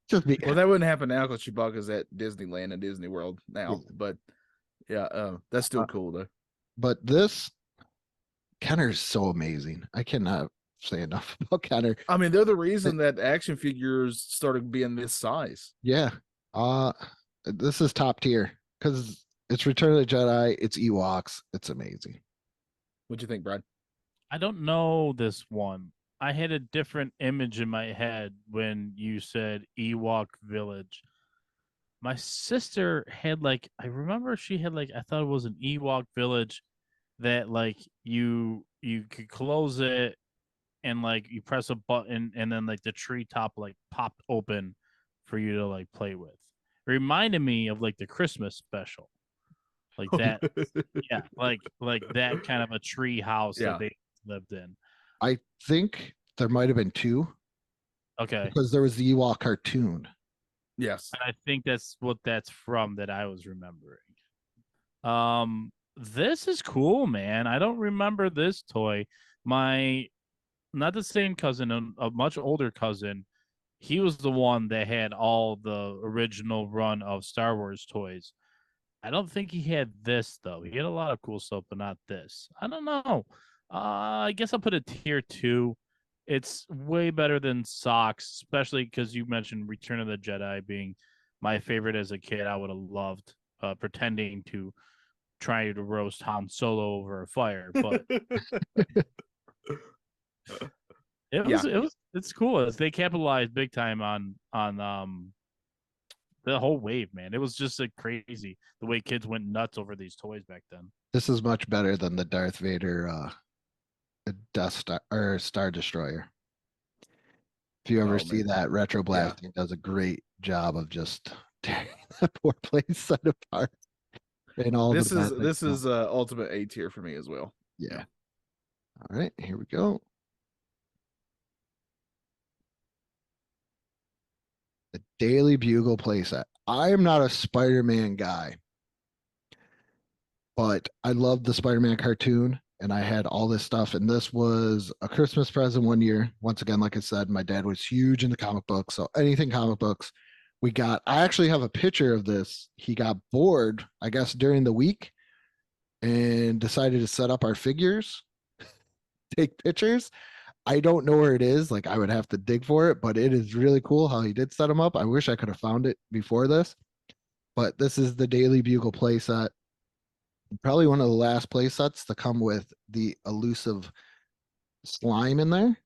just be well, that wouldn't happen now because Chewbacca's at Disneyland and Disney World now. Yeah. But yeah, that's still cool though. But this Kenner's so amazing. I cannot say enough about Kenner. I mean, they're the reason that action figures started being this size. Yeah. This is top tier because it's Return of the Jedi, it's Ewoks, it's amazing. What'd you think, Brad? I don't know this one. I had a different image in my head when you said Ewok Village. My sister had I remember she had I thought it was an Ewok Village that you could close it and you press a button and then the treetop popped open for you to play with. It reminded me of the Christmas special. That yeah, that kind of a tree house that they lived in. I think there might have been two. Okay. Because there was the Ewok cartoon. Yes. And I think that's what that's from that I was remembering. This is cool, man. I don't remember this toy. My not the same cousin, a much older cousin, he was the one that had all the original run of Star Wars toys. I don't think he had this though. He had a lot of cool stuff, but not this. I don't know. I guess I'll put it tier 2. It's way better than Socks, especially because you mentioned Return of the Jedi being my favorite as a kid. I would have loved pretending to try to roast Han Solo over a fire, but it's cool. They capitalized big time on the whole wave, man. It was just crazy the way kids went nuts over these toys back then. This is much better than the Darth Vader Death Star or Star Destroyer. If you ever see that, Retro Blasting does a great job of just tearing that poor place set apart. And all this is ultimate A tier for me as well. Yeah. All right, here we go. The Daily Bugle playset. I am not a Spider-Man guy, but I love the Spider-Man cartoon, and I had all this stuff. And this was a Christmas present one year. Once again, like I said, my dad was huge into comic books, so anything comic books we got. I actually have a picture of this. He got bored, I guess, during the week, and decided to set up our figures, take pictures. I don't know where it is. I would have to dig for it, but it is really cool how he did set them up. I wish I could have found it before this, but this is the Daily Bugle playset. Probably one of the last playsets to come with the elusive slime in there.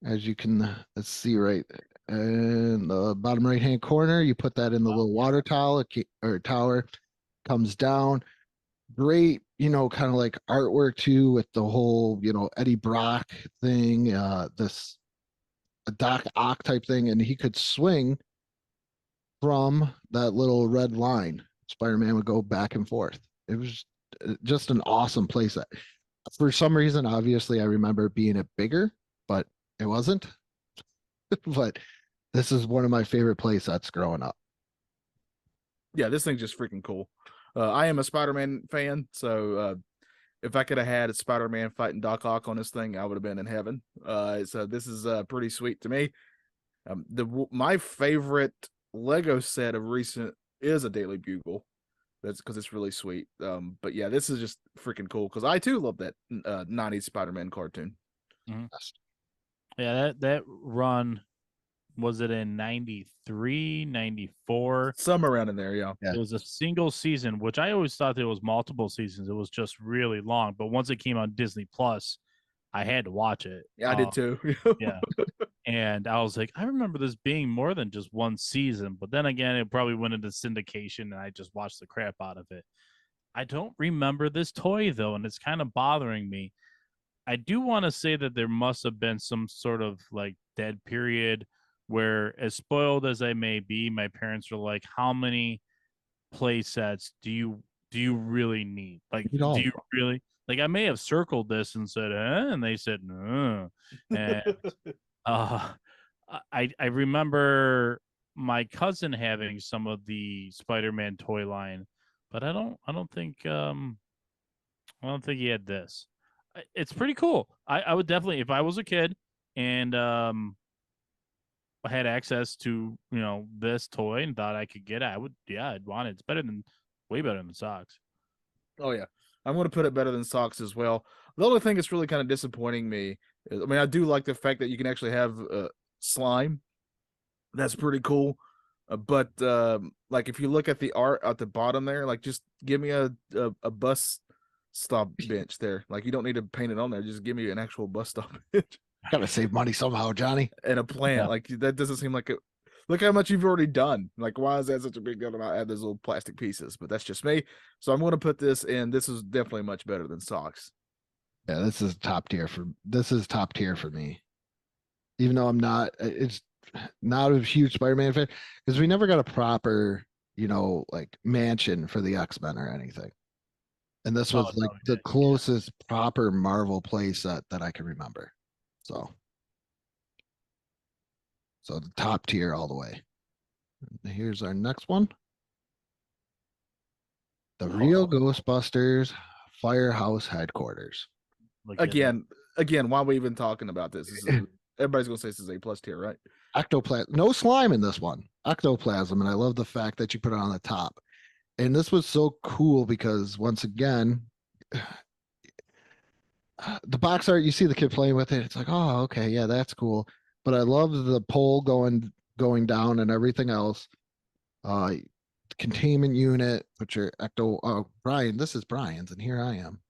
As you can see right in the bottom right-hand corner, you put that in the little water towel or tower, comes down. Great, kind of artwork too with the whole, Eddie Brock thing, this a Doc Ock type thing, and he could swing from that little red line. Spider-Man would go back and forth. It was just an awesome playset. For some reason, obviously, I remember it being bigger, but it wasn't. But this is one of my favorite playsets growing up. Yeah, this thing's just freaking cool. I am a Spider-Man fan, so if I could have had a Spider-Man fighting Doc Ock on this thing, I would have been in heaven. So this is pretty sweet to me. My favorite Lego set of recent is a Daily Bugle. That's because it's really sweet. But yeah, this is just freaking cool because I too love that 90s Spider-Man cartoon. Mm-hmm. Yeah, that run, was it in 93, 94? Somewhere around in there, yeah. It was a single season, which I always thought there was multiple seasons. It was just really long. But once it came on Disney Plus, I had to watch it. Yeah, I did too. Yeah. And I was like, I remember this being more than just one season. But then again, it probably went into syndication and I just watched the crap out of it. I don't remember this toy, though, and it's kind of bothering me. I do want to say that there must have been some sort of like dead period where, as spoiled as I may be, my parents were like, how many play sets do you really need? Like, do you really, like, I may have circled this and said, and they said, no. And I remember my cousin having some of the Spider-Man toy line, but I don't think he had this. It's pretty cool. I would definitely, if I was a kid and I had access to, this toy and thought I could get it, I'd want it. It's way better than socks. Oh yeah. I'm going to put it better than socks as well. The only thing that's really kind of disappointing me is, I do like the fact that you can actually have slime. That's pretty cool. But like if you look at the art at the bottom there, like just give me a bus stop bench there. Like you don't need to paint it on there. Just give me an actual bus stop bench. Gotta save money somehow, Johnny. And a plant. Yeah. Like that doesn't seem like it. Look how much you've already done. Like, why is that such a big deal to not add those little plastic pieces? But that's just me. So I'm going to put this in. This is definitely much better than socks. Yeah, this is top tier for me. Even though it's not a huge Spider-Man fan, because we never got a proper, like mansion for the X-Men or anything. And this was the closest proper Marvel play set that I can remember. So the top tier all the way. Here's our next one. The real Ghostbusters Firehouse headquarters. Again, why are we even talking about this? Everybody's going to say this is A+ tier, right? Ectoplasm. No slime in this one. Ectoplasm. And I love the fact that you put it on the top. And this was so cool because, once again, the box art, you see the kid playing with it. It's like, oh, okay, yeah, that's cool. But I love the pole going down and everything else. Containment unit, which are Brian. This is Brian's, and here I am.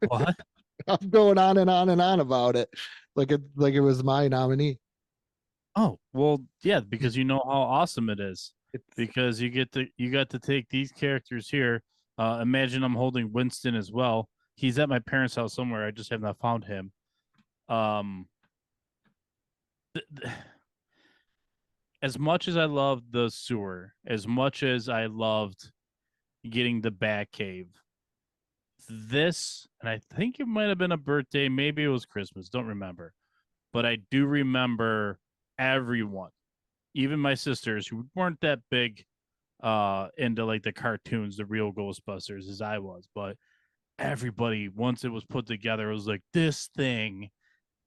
What? I'm going on and on and on about it, like it was my nominee. Oh well, yeah, because you know how awesome it is. Because you got to take these characters here. Imagine I'm holding Winston as well. He's at my parents' house somewhere. I just have not found him. As much as I loved the sewer, as much as I loved getting the Batcave, this, and I think it might have been a birthday, maybe it was Christmas, don't remember. But I do remember everyone, even my sisters who weren't that big into like the cartoons, the real Ghostbusters as I was, but everybody, once it was put together, it was like, this thing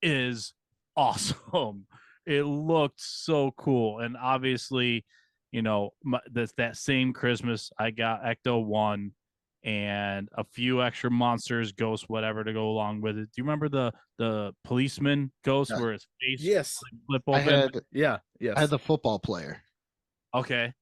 is awesome. It looked so cool. And obviously, that same Christmas, I got Ecto 1 and a few extra monsters, ghosts, whatever, to go along with it. Do you remember the policeman ghost where his face flip open? Yes. I had the football player. Okay.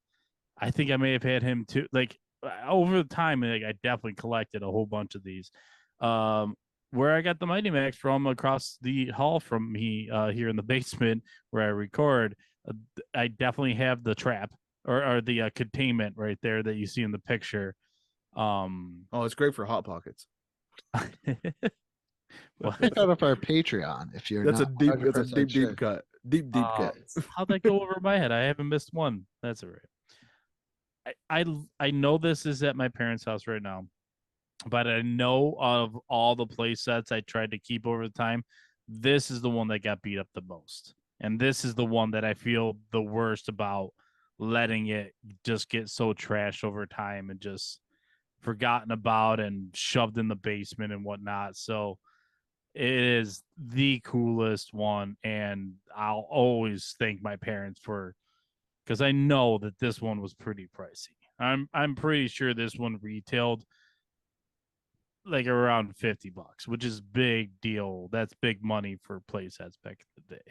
I think I may have had him too. Like over the time, I definitely collected a whole bunch of these. Where I got the Mighty Max from, across the hall from me, here in the basement where I record, I definitely have the trap or the containment right there that you see in the picture. It's great for Hot Pockets. Check out our Patreon if you're. That's a deep cut. Deep cut. How'd that go over my head? I haven't missed one. That's all right. I know this is at my parents' house right now, but I know of all the play sets I tried to keep over the time, this is the one that got beat up the most. And this is the one that I feel the worst about letting it just get so trashed over time and just forgotten about and shoved in the basement and whatnot. So It is the coolest one, and I'll always thank my parents for, because I know that this one was pretty pricey. I'm pretty sure this one retailed like around $50, which is big deal. That's big money for playsets back in the day.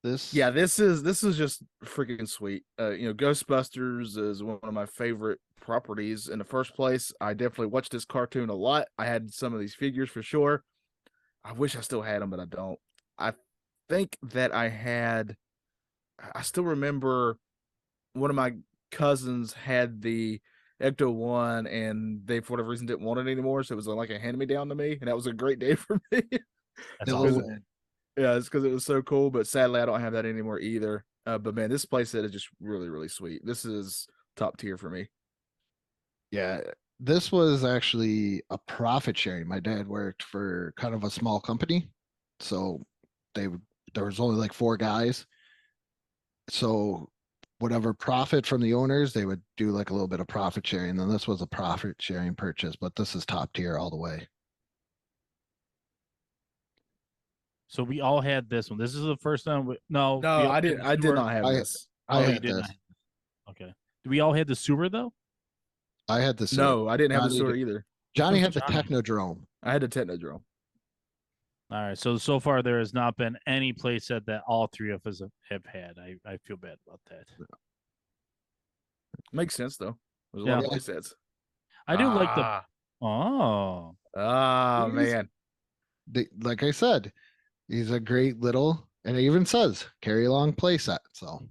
This this is just freaking sweet. Ghostbusters is one of my favorite properties in the first place. I definitely watched this cartoon a lot. I had some of these figures for sure. I wish I still had them, but I don't. I think that I still remember one of my cousins had the Ecto one, and they for whatever reason didn't want it anymore, so it was like a hand me down to me, and that was a great day for me. That's No. awesome. Yeah, it's because it was so cool, but sadly I don't have that anymore either. But man, this playset is just really, really sweet. This is top tier for me. Yeah, this was actually a profit sharing. My dad worked for kind of a small company, so there was only like 4 guys. So whatever profit from the owners, they would do like a little bit of profit sharing. And then this was a profit sharing purchase, but this is top tier all the way. So we all had this one. This is the first time. No, I did not have this. I you had did this. not have this. Okay. Do we all had the sewer though? I had the No, I didn't have the Johnny sewer did- either. Johnny had Who's the Johnny? Technodrome. I had the Technodrome. All right. So far there has not been any playset that all 3 of us have had. I feel bad about that. Makes sense though. There's a Yeah. lot of playsets. I do like the. Oh, Oh man. Like I said, he's a great little, and it even says carry along playset. So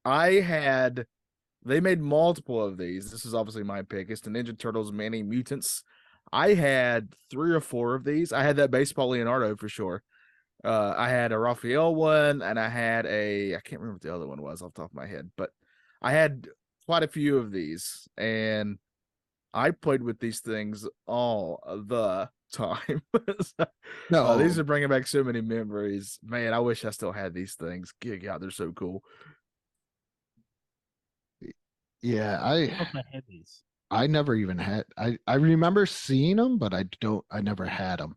They made multiple of these. This is obviously my pick. It's the Ninja Turtles Mini Mutants. I had 3 or 4 of these. I had that baseball Leonardo for sure. I had a Raphael one, and I can't remember what the other one was off the top of my head, but I had quite a few of these, and I played with these things all the time. no, These are bringing back so many memories. Man, I wish I still had these things. God, they're so cool. yeah, I don't know if I had these. I never even had. I remember seeing them, but I never had them.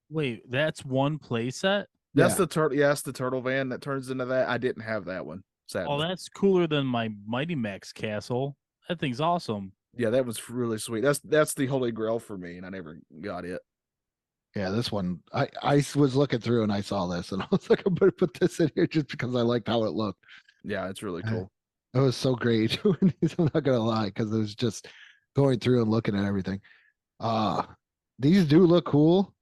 Wait, that's one playset? That's Yeah. the turtle. Yes, the turtle van that turns into that. I didn't have that one. Sadly. Oh, that's cooler than my Mighty Max castle. That thing's awesome. Yeah, that was really sweet. That's the holy grail for me, and I never got it. Yeah, this one I was looking through and I saw this and I was like, I'm gonna put this in here just because I liked how it looked. Yeah, it's really cool. It was so great. I'm not gonna lie, because it was just going through and looking at everything. These do look cool.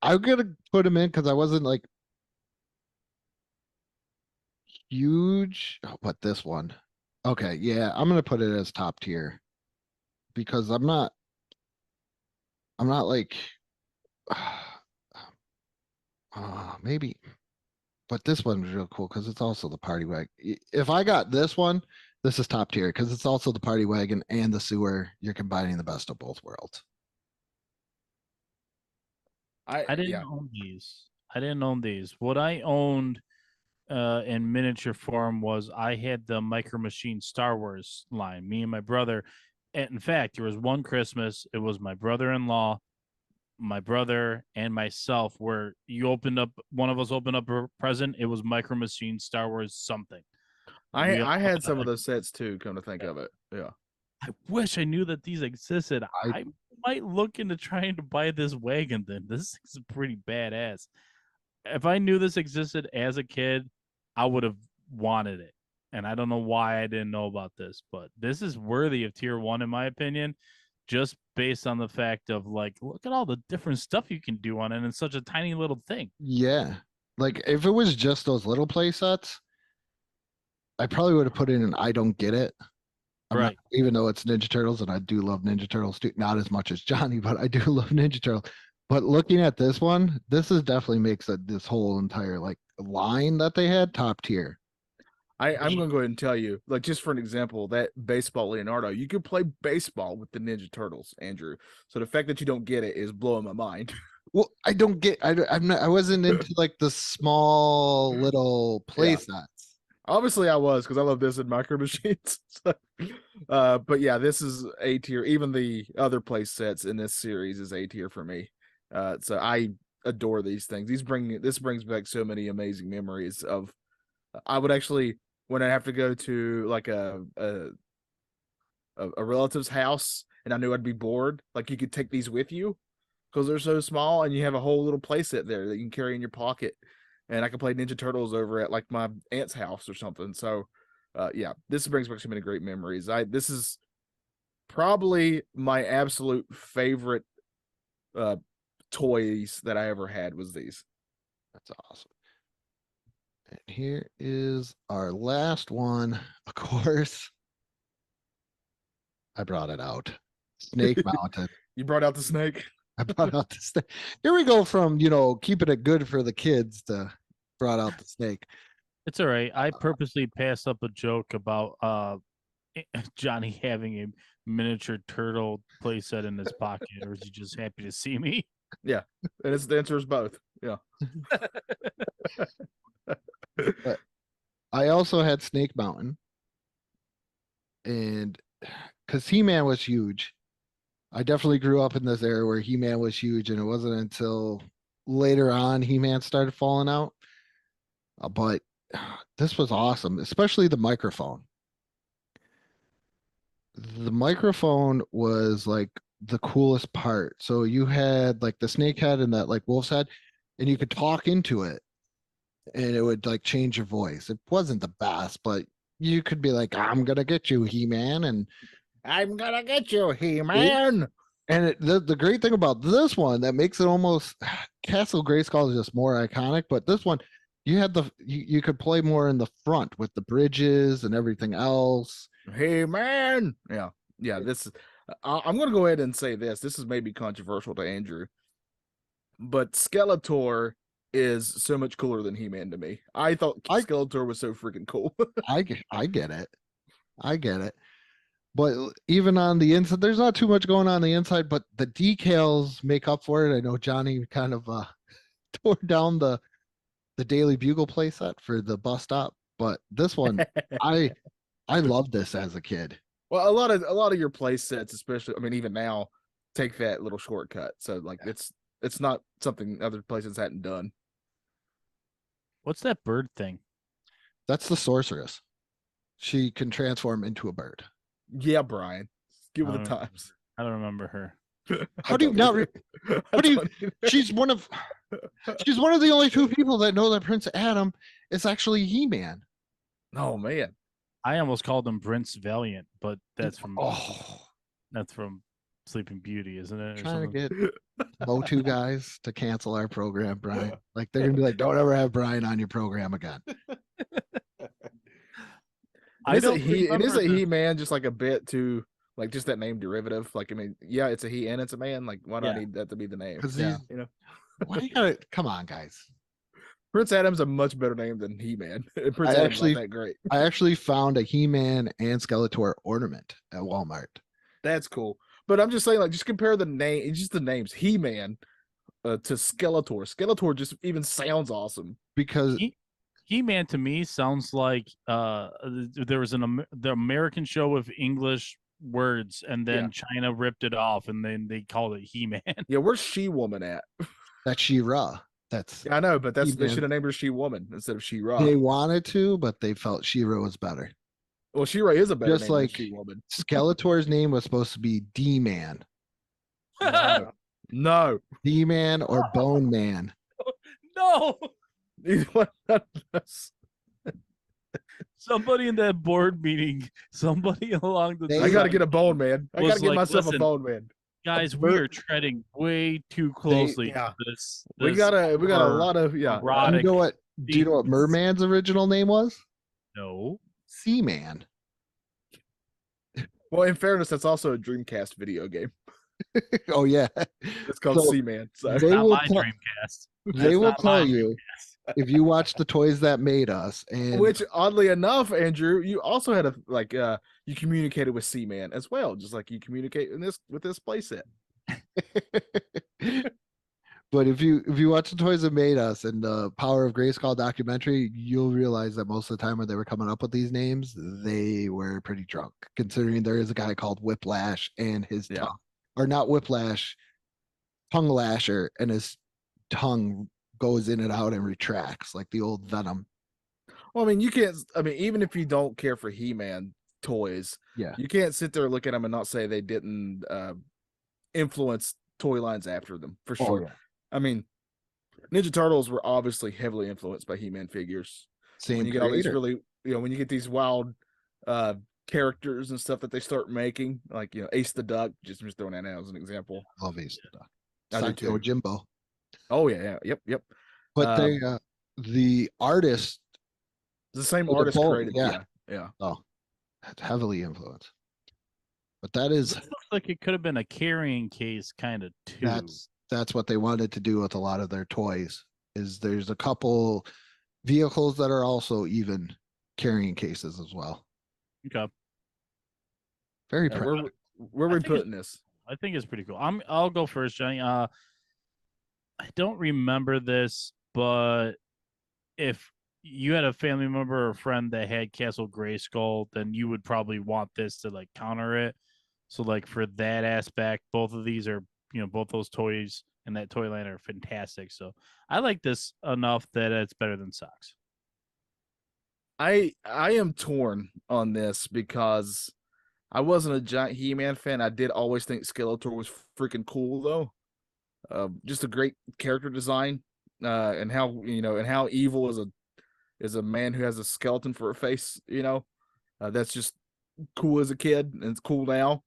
I'm gonna put them in because I wasn't like huge. But this one, okay, yeah, I'm gonna put it as top tier because I'm not like maybe, but this one's real cool because it's also the party wagon. If I got this one, this is top tier because it's also the party wagon and the sewer. You're combining the best of both worlds. I didn't own these. I didn't own these. What I owned in miniature form was I had the Micro Machine Star Wars line. Me and my brother. And in fact, there was one Christmas. It was my brother-in-law, my brother, and myself. Where one of us opened up a present. It was Micro Machine Star Wars something. I had some of those sets too. Come to think of it, yeah. I wish I knew that these existed. I might look into trying to buy this wagon then. This is pretty badass. If I knew this existed as a kid, I would have wanted it. And I don't know why I didn't know about this, but this is worthy of tier 1 in my opinion, just based on the fact of like, look at all the different stuff you can do on it in such a tiny little thing. Yeah. Like if it was just those little play sets, I probably would have put in an I don't get it. Right. Even though it's Ninja Turtles and I do love Ninja Turtles too, not as much as Johnny, but I do love Ninja Turtles. But looking at this one, this is definitely makes this whole entire like line that they had top tier. I'm going to go ahead and tell you, like, just for an example, that baseball Leonardo, you could play baseball with the Ninja Turtles, Andrew. So the fact that you don't get it is blowing my mind. Well, I don't get. I wasn't into like the small little play sets. Obviously, I was because I love this in Micro Machines. But yeah, this is A tier. Even the other play sets in this series is A tier for me. So I adore these things. This brings back so many amazing memories of. I would actually, when I have to go to like a relative's house and I knew I'd be bored, like you could take these with you because they're so small and you have a whole little playset there that you can carry in your pocket. And I can play Ninja Turtles over at like my aunt's house or something. So yeah, this brings back so many great memories. This is probably my absolute favorite toys that I ever had was these. That's awesome. And here is our last one. Of course, I brought it out. Snake Mountain. You brought out the snake? I brought out the snake. Here we go from, keeping it good for the kids to brought out the snake. It's all right. I purposely passed up a joke about Johnny having a miniature turtle playset in his pocket, or is he just happy to see me? Yeah, and the answer is both. Yeah. But I also had Snake Mountain, and because He-Man was huge, I definitely grew up in this era where He-Man was huge, and it wasn't until later on He-Man started falling out. But this was awesome, especially the microphone. The microphone was like the coolest part. So you had like the snake head and that like wolf's head, and you could talk into it and it would like change your voice. It wasn't the best, but you could be like, I'm gonna get you, He-Man, and I'm gonna get you, He-Man. And the great thing about this one that makes it almost Castle Grayskull is just more iconic, but this one you had you could play more in the front with the bridges and everything else. He-Man. Yeah. This I'm gonna go ahead and say this. This is maybe controversial to Andrew, but Skeletor is so much cooler than He-Man to me. I thought Skeletor was so freaking cool. I get it. But even on the inside, there's not too much going on the inside, but the decals make up for it. I know Johnny kind of tore down the Daily Bugle playset for the bus stop, but this one, I loved this as a kid. Well, a lot of your play sets, especially, I mean, even now, take that little shortcut. So like it's not something other places hadn't done. What's that bird thing? That's the sorceress. She can transform into a bird. Yeah, Brian. Get with the times. I don't remember her. How do you not? She's one of the only two people that know that Prince Adam is actually He-Man. Oh man. I almost called him Prince Valiant, but that's from that's from Sleeping Beauty, isn't it? Trying to get Motu guys to cancel our program, Brian. Like they're gonna be like, don't ever have Brian on your program again. Isn't He-Man just like a bit too, like just that name derivative? Like, I mean, yeah, it's a he and it's a man. Like, why do I need that to be the name? Yeah, why you gotta come on, guys? Prince Adam's a much better name than He-Man. Prince Adam's not that great. I actually found a He-Man and Skeletor ornament at Walmart. That's cool. But I'm just saying, like, just compare the names. He-Man to Skeletor. Skeletor just even sounds awesome. Because He-Man to me sounds like there was the American show with English words, and then China ripped it off, and then they called it He-Man. Yeah, where's She-Woman at? That's She-Ra. I know, but they should have named her She-Woman instead of She-Ra. They wanted to, but they felt She-Ra was better. Well, She-Ra is a better just name like than She-Woman. Skeletor's name was supposed to be D-Man. No. D-Man or Bone Man. No. Somebody in that board meeting, somebody along the I gotta get a Bone Man. I gotta get myself a Bone Man. Guys, we are treading way too closely to this. We got a lot of Do you know what Merman's original name was? No. Seaman. Well, in fairness, that's also a Dreamcast video game. Oh yeah, it's called Seaman. So. They will Dreamcast. They will tell you if you watch the Toys That Made Us, and which oddly enough, Andrew, you also had you communicated with Seaman as well, just like you communicate with this playset. But if you watch the Toys That Made Us and the Power of Grayskull documentary, you'll realize that most of the time when they were coming up with these names, they were pretty drunk, considering there is a guy called Whiplash and his tongue, or not Whiplash, tongue lasher, and his tongue goes in and out and retracts like the old Venom. Well, I mean, you can't. I mean, even if you don't care for He-Man toys, Yeah, you can't sit there and look at them and not say they didn't influence toy lines after them for sure. yeah. I mean, Ninja Turtles were obviously heavily influenced by He-Man figures. Same when you creator. get all these really, when you get these wild characters and stuff that they start making, like Ace the Duck, just throwing that out as an example. Love Ace the Duck. I do Sancho too. Jimbo. Oh yeah, yep. But they, the artist, the same the artist Bugle, created. Yeah. Oh, heavily influenced. But that is, It looks like it could have been a carrying case kind of too. that's what they wanted to do with a lot of their toys. Is there's a couple vehicles that are also even carrying cases as well. Okay. Very Where are we putting this? I think it's pretty cool. I'll go first, Johnny. I don't remember this, but if you had a family member or friend that had Castle Grayskull, then you would probably want this to like counter it. So like for that aspect, both of these are, both those toys and that toy line are fantastic. So I like this enough that it's better than Socks. I am torn on this because I wasn't a giant He-Man fan. I did always think Skeletor was freaking cool though. Just a great character design, and how evil is a man who has a skeleton for a face. That's just cool as a kid, and it's cool now.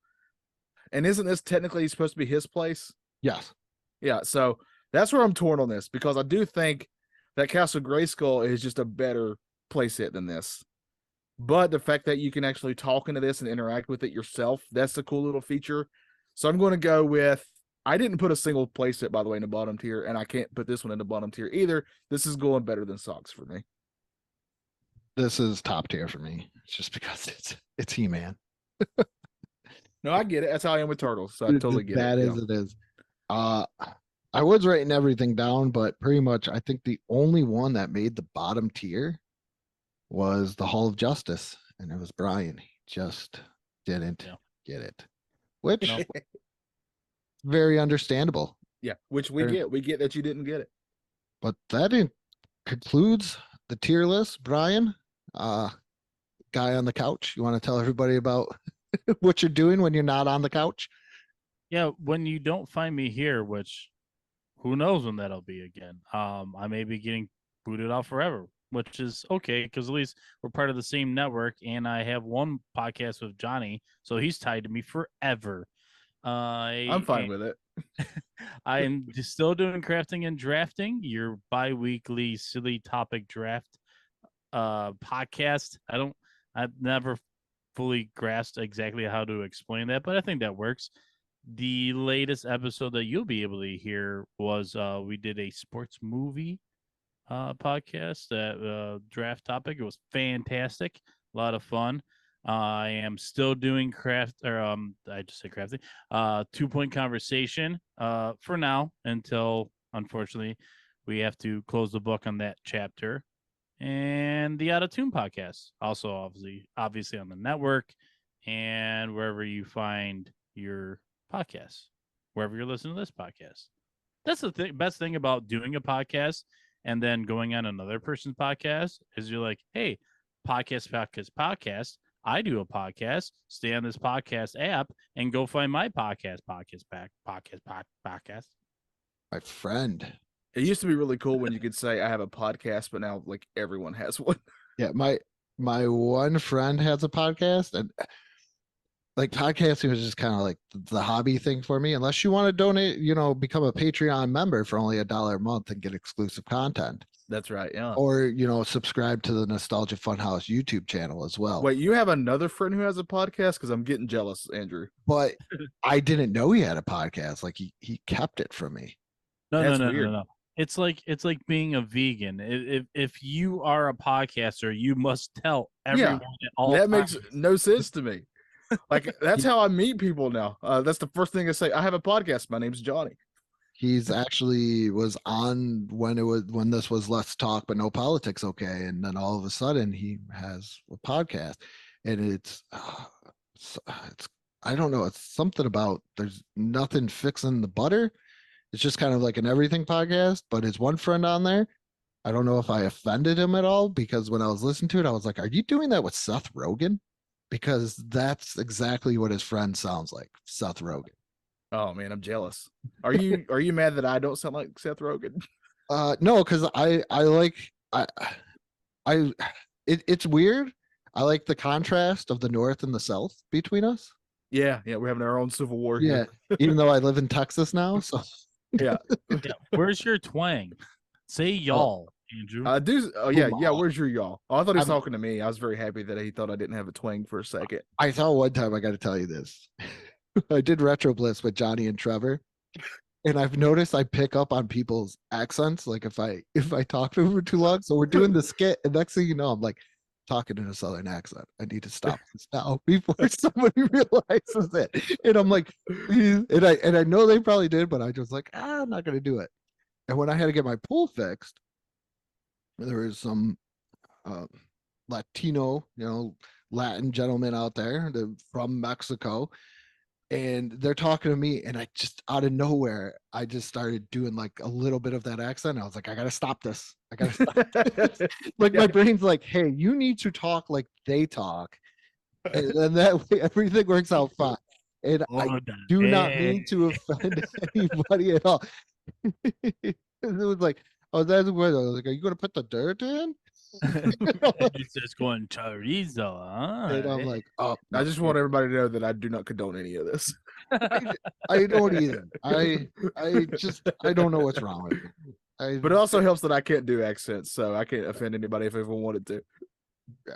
And isn't this technically supposed to be his place? Yes. Yeah. So that's where I'm torn on this, because I do think that Castle Grayskull is just a better playset than this. But the fact that you can actually talk into this and interact with it yourself, that's a cool little feature. So I'm going to go with, I didn't put a single playset, by the way, in the bottom tier, and I can't put this one in the bottom tier either. This is going better than Socks for me. This is top tier for me. It's just because it's He-Man. No, I get it. That's how I am with Turtles. So I totally get That it. That is, it is. I was writing everything down, but pretty much I think the only one that made the bottom tier was the Hall of Justice, and it was Brian. He just didn't get it, which very understandable. Yeah, which we get. We get that you didn't get it. But that concludes the tier list. Brian, guy on the couch, you want to tell everybody about what you're doing when you're not on the couch? Yeah, when you don't find me here, which who knows when that'll be again. I may be getting booted out forever, which is okay, because at least we're part of the same network, and I have one podcast with Johnny, so he's tied to me forever. I'm fine with it. I'm still doing crafting and drafting, your bi-weekly silly topic draft podcast. I've never fully grasped exactly how to explain that, but I think that works. The latest episode that you'll be able to hear was we did a sports movie podcast, that draft topic. It was fantastic, a lot of fun. I am still doing I just said crafting. 2-point conversation for now, until unfortunately we have to close the book on that chapter. And the Out of Tune podcast, also obviously on the network and wherever you find your podcasts, wherever you're listening to this podcast. That's the best thing about doing a podcast and then going on another person's podcast is you're like, hey, podcast. I do a podcast. Stay on this podcast app and go find my podcast. My friend. It used to be really cool when you could say I have a podcast, but now like everyone has one. Yeah, my one friend has a podcast, and like podcasting was just kind of like the hobby thing for me. Unless you want to donate, become a Patreon member for only $1 a month and get exclusive content. That's right. Yeah. Or subscribe to the Nostalgia Funhouse YouTube channel as well. Wait, you have another friend who has a podcast? Because I'm getting jealous, Andrew. But I didn't know he had a podcast. Like he kept it from me. No. It's like being a vegan. If you are a podcaster, you must tell everyone at all that times. Makes no sense to me. Like that's how I meet people now. That's the first thing I say. I have a podcast. My name's Johnny. He's actually was on when this was Let's Talk But No Politics, okay, and then all of a sudden he has a podcast, and it's I don't know, it's something about there's nothing fixing the butter, It's just kind of like an everything podcast, but his one friend on there, I don't know if I offended him at all, because when I was listening to it, I was like, are you doing that with Seth Rogen? Because that's exactly what his friend sounds like, Seth Rogen. Oh man, I'm jealous. Are you mad that I don't sound like Seth Rogen? No, because it's weird. I like the contrast of the North and the South between us. Yeah, we're having our own civil war Yeah, here. even though I live in Texas now, so Yeah. Where's your twang? Say y'all, Andrew. I do. Oh yeah. Y'all. Where's your y'all? Oh, I thought he was I'm- talking to me. I was very happy that he thought I didn't have a twang for a second. I thought one time, I got to tell you this. I did Retro Bliss with Johnny and Trevor, and I've noticed I pick up on people's accents, like if I talk to them for too long. So we're doing the skit, and next thing you know, I'm like talking in a Southern accent. I need to stop this now before somebody realizes it. And I'm like, and I know they probably did, but I just like, I'm not gonna do it. And when I had to get my pool fixed, there was some Latino, Latin gentleman out there from Mexico, and they're talking to me, and I just out of nowhere, I just started doing like a little bit of that accent. I was like, I gotta stop this. I gotta stop this. Like my brain's like, hey, you need to talk like they talk, and then that way everything works out fine. And I do not mean to offend anybody at all. It was like, oh, that's what I was like, are you gonna put the dirt in? It's just going chorizo, huh? And I'm like, oh, I just want everybody to know that I do not condone any of this. I don't either. I don't know what's wrong with me. But it also helps that I can't do accents, so I can't offend anybody if I even wanted to. Yeah,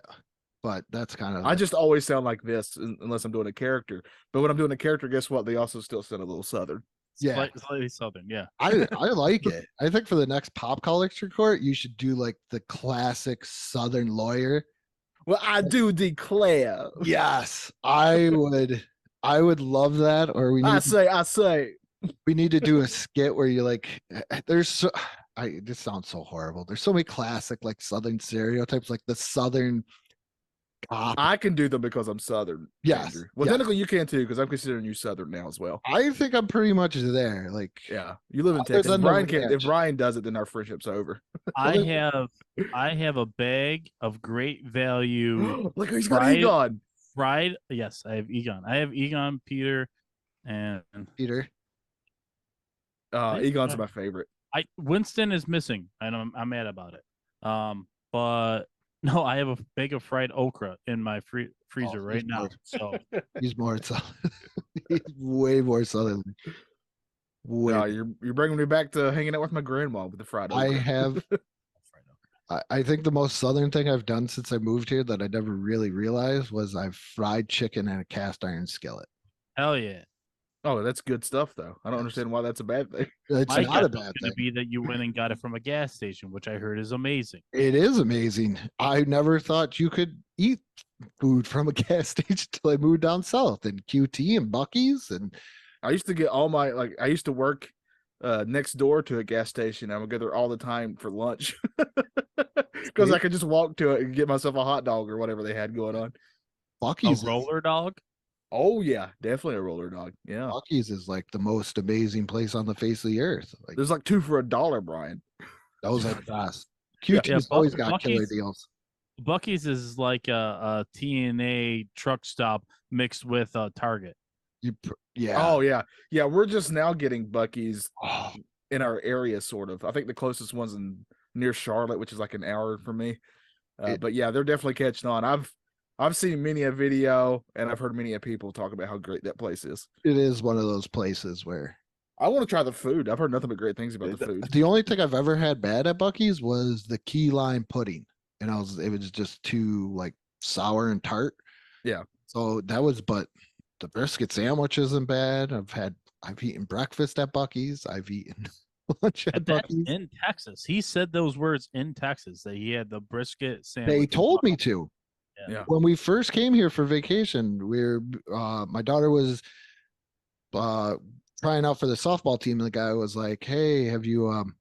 but that's kind of. I just always sound like this unless I'm doing a character. But when I'm doing a character, guess what? They also still sound a little Southern. Yeah, slightly Southern. Yeah, I like it. I think for the next pop culture court, you should do like the classic Southern lawyer. Well, I do declare. Yes, I would love that. Or I say. We need to do a skit where you like. This sounds so horrible. There's so many classic like Southern stereotypes, like the Southern cop. I can do them because I'm Southern. Yes. Andrew. Well, yes. technically you can too, because I'm considering you Southern now as well. I think I'm pretty much there. Like, yeah, you live in other Texas. than Brian the can't. If ranch. Brian does it, then our friendship's over. I have a bag of great value. Look, he's got fried- Egon. Fried. Yes, I have Egon. I have Egon, Peter, and Peter. Egon's my favorite. Winston is missing, and I'm mad about it. But no, I have a bag of fried okra in my freezer right now. So He's more Southern. He's way more Southern. Wow, you're bringing me back to hanging out with my grandma with the fried okra. I have. I think the most Southern thing I've done since I moved here that I never really realized was I've fried chicken in a cast iron skillet. hell yeah. Oh, that's good stuff, though. I don't understand why that's a bad thing. It's My not a guess bad was thing. gonna be that you went and got it from a gas station, which I heard is amazing. It is amazing. I never thought you could eat food from a gas station till I moved down south and QT and Bucky's and I used to get all my I used to work next door to a gas station. I would go there all the time for lunch because I could just walk to it and get myself a hot dog or whatever they had going on. Bucky's. A roller dog? Oh yeah, definitely a roller dog. Yeah, Bucky's is like the most amazing place on the face of the earth. Like there's like 2 for $1, Brian. those are the best. QT's always got killer deals. Bucky's is like a TNA truck stop mixed with Target. Yeah. Oh yeah, yeah. We're just now getting Bucky's Oh, in our area, sort of. I think the closest one's near Charlotte, which is like an hour from me. But yeah, they're definitely catching on. I've seen many a video and I've heard many a people talk about how great that place is. it is one of those places where I want to try the food. I've heard nothing but great things about the food. the only thing I've ever had bad at Bucky's was the key lime pudding. And it was just too like sour and tart. Yeah. So but the brisket sandwich isn't bad. I've eaten breakfast at Bucky's. I've eaten lunch at That's Bucky's. in Texas. He said those words in Texas that he had the brisket sandwich. They told me to. Yeah. When we first came here for vacation, my daughter was trying out for the softball team, and the guy was like, "Hey, have you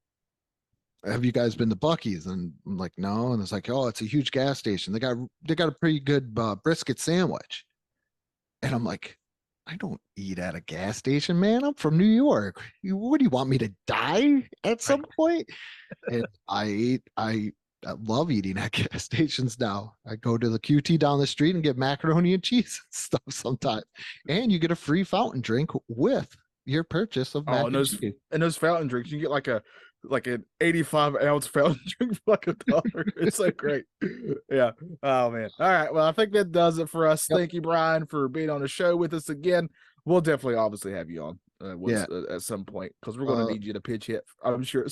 guys been to Bucky's?" And I'm like, "No." And it's like, "Oh, it's a huge gas station. They got a pretty good brisket sandwich." And I'm like, I don't eat at a gas station, man. I'm from New York. What do you want me to die at some point? And I love eating at gas stations now. I go to the QT down the street and get macaroni and cheese and stuff sometimes. And you get a free fountain drink with your purchase of mac and cheese. And those fountain drinks, you get like an 85-ounce fountain drink for like $1. It's so great. Yeah. Oh man. All right. Well, I think that does it for us. Thank you, Brian, for being on the show with us again. We'll definitely obviously have you on at some point, because we're going to need you to pitch hit, I'm sure,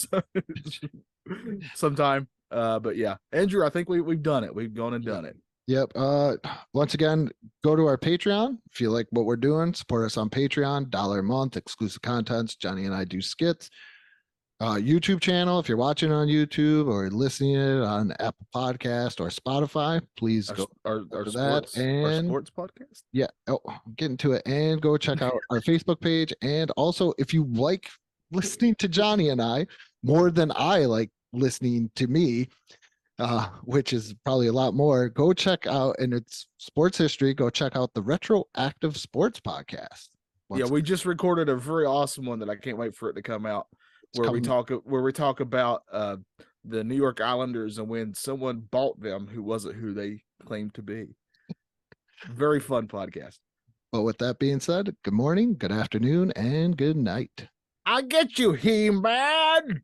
sometime. But yeah, Andrew, I think we've done it. We've gone and done it. Yep. Once again, go to our Patreon. If you like what we're doing, support us on Patreon. $1 a month, exclusive contents. Johnny and I do skits. YouTube channel. If you're watching on YouTube or listening it on Apple Podcast or Spotify, please go our to sports, that. And our sports podcast. Yeah. Oh, I'm getting to it. And go check out our Facebook page. And also, if you like listening to Johnny and I more than I like listening to me, which is probably a lot more, go check out, and it's sports history. Go check out the Retroactive Sports Podcast. We just recorded a very awesome one that I can't wait for it to come out. Where we talk about the New York Islanders and when someone bought them who wasn't who they claimed to be. Very fun podcast. Well, with that being said, good morning, good afternoon, and good night. I get you, He-Man.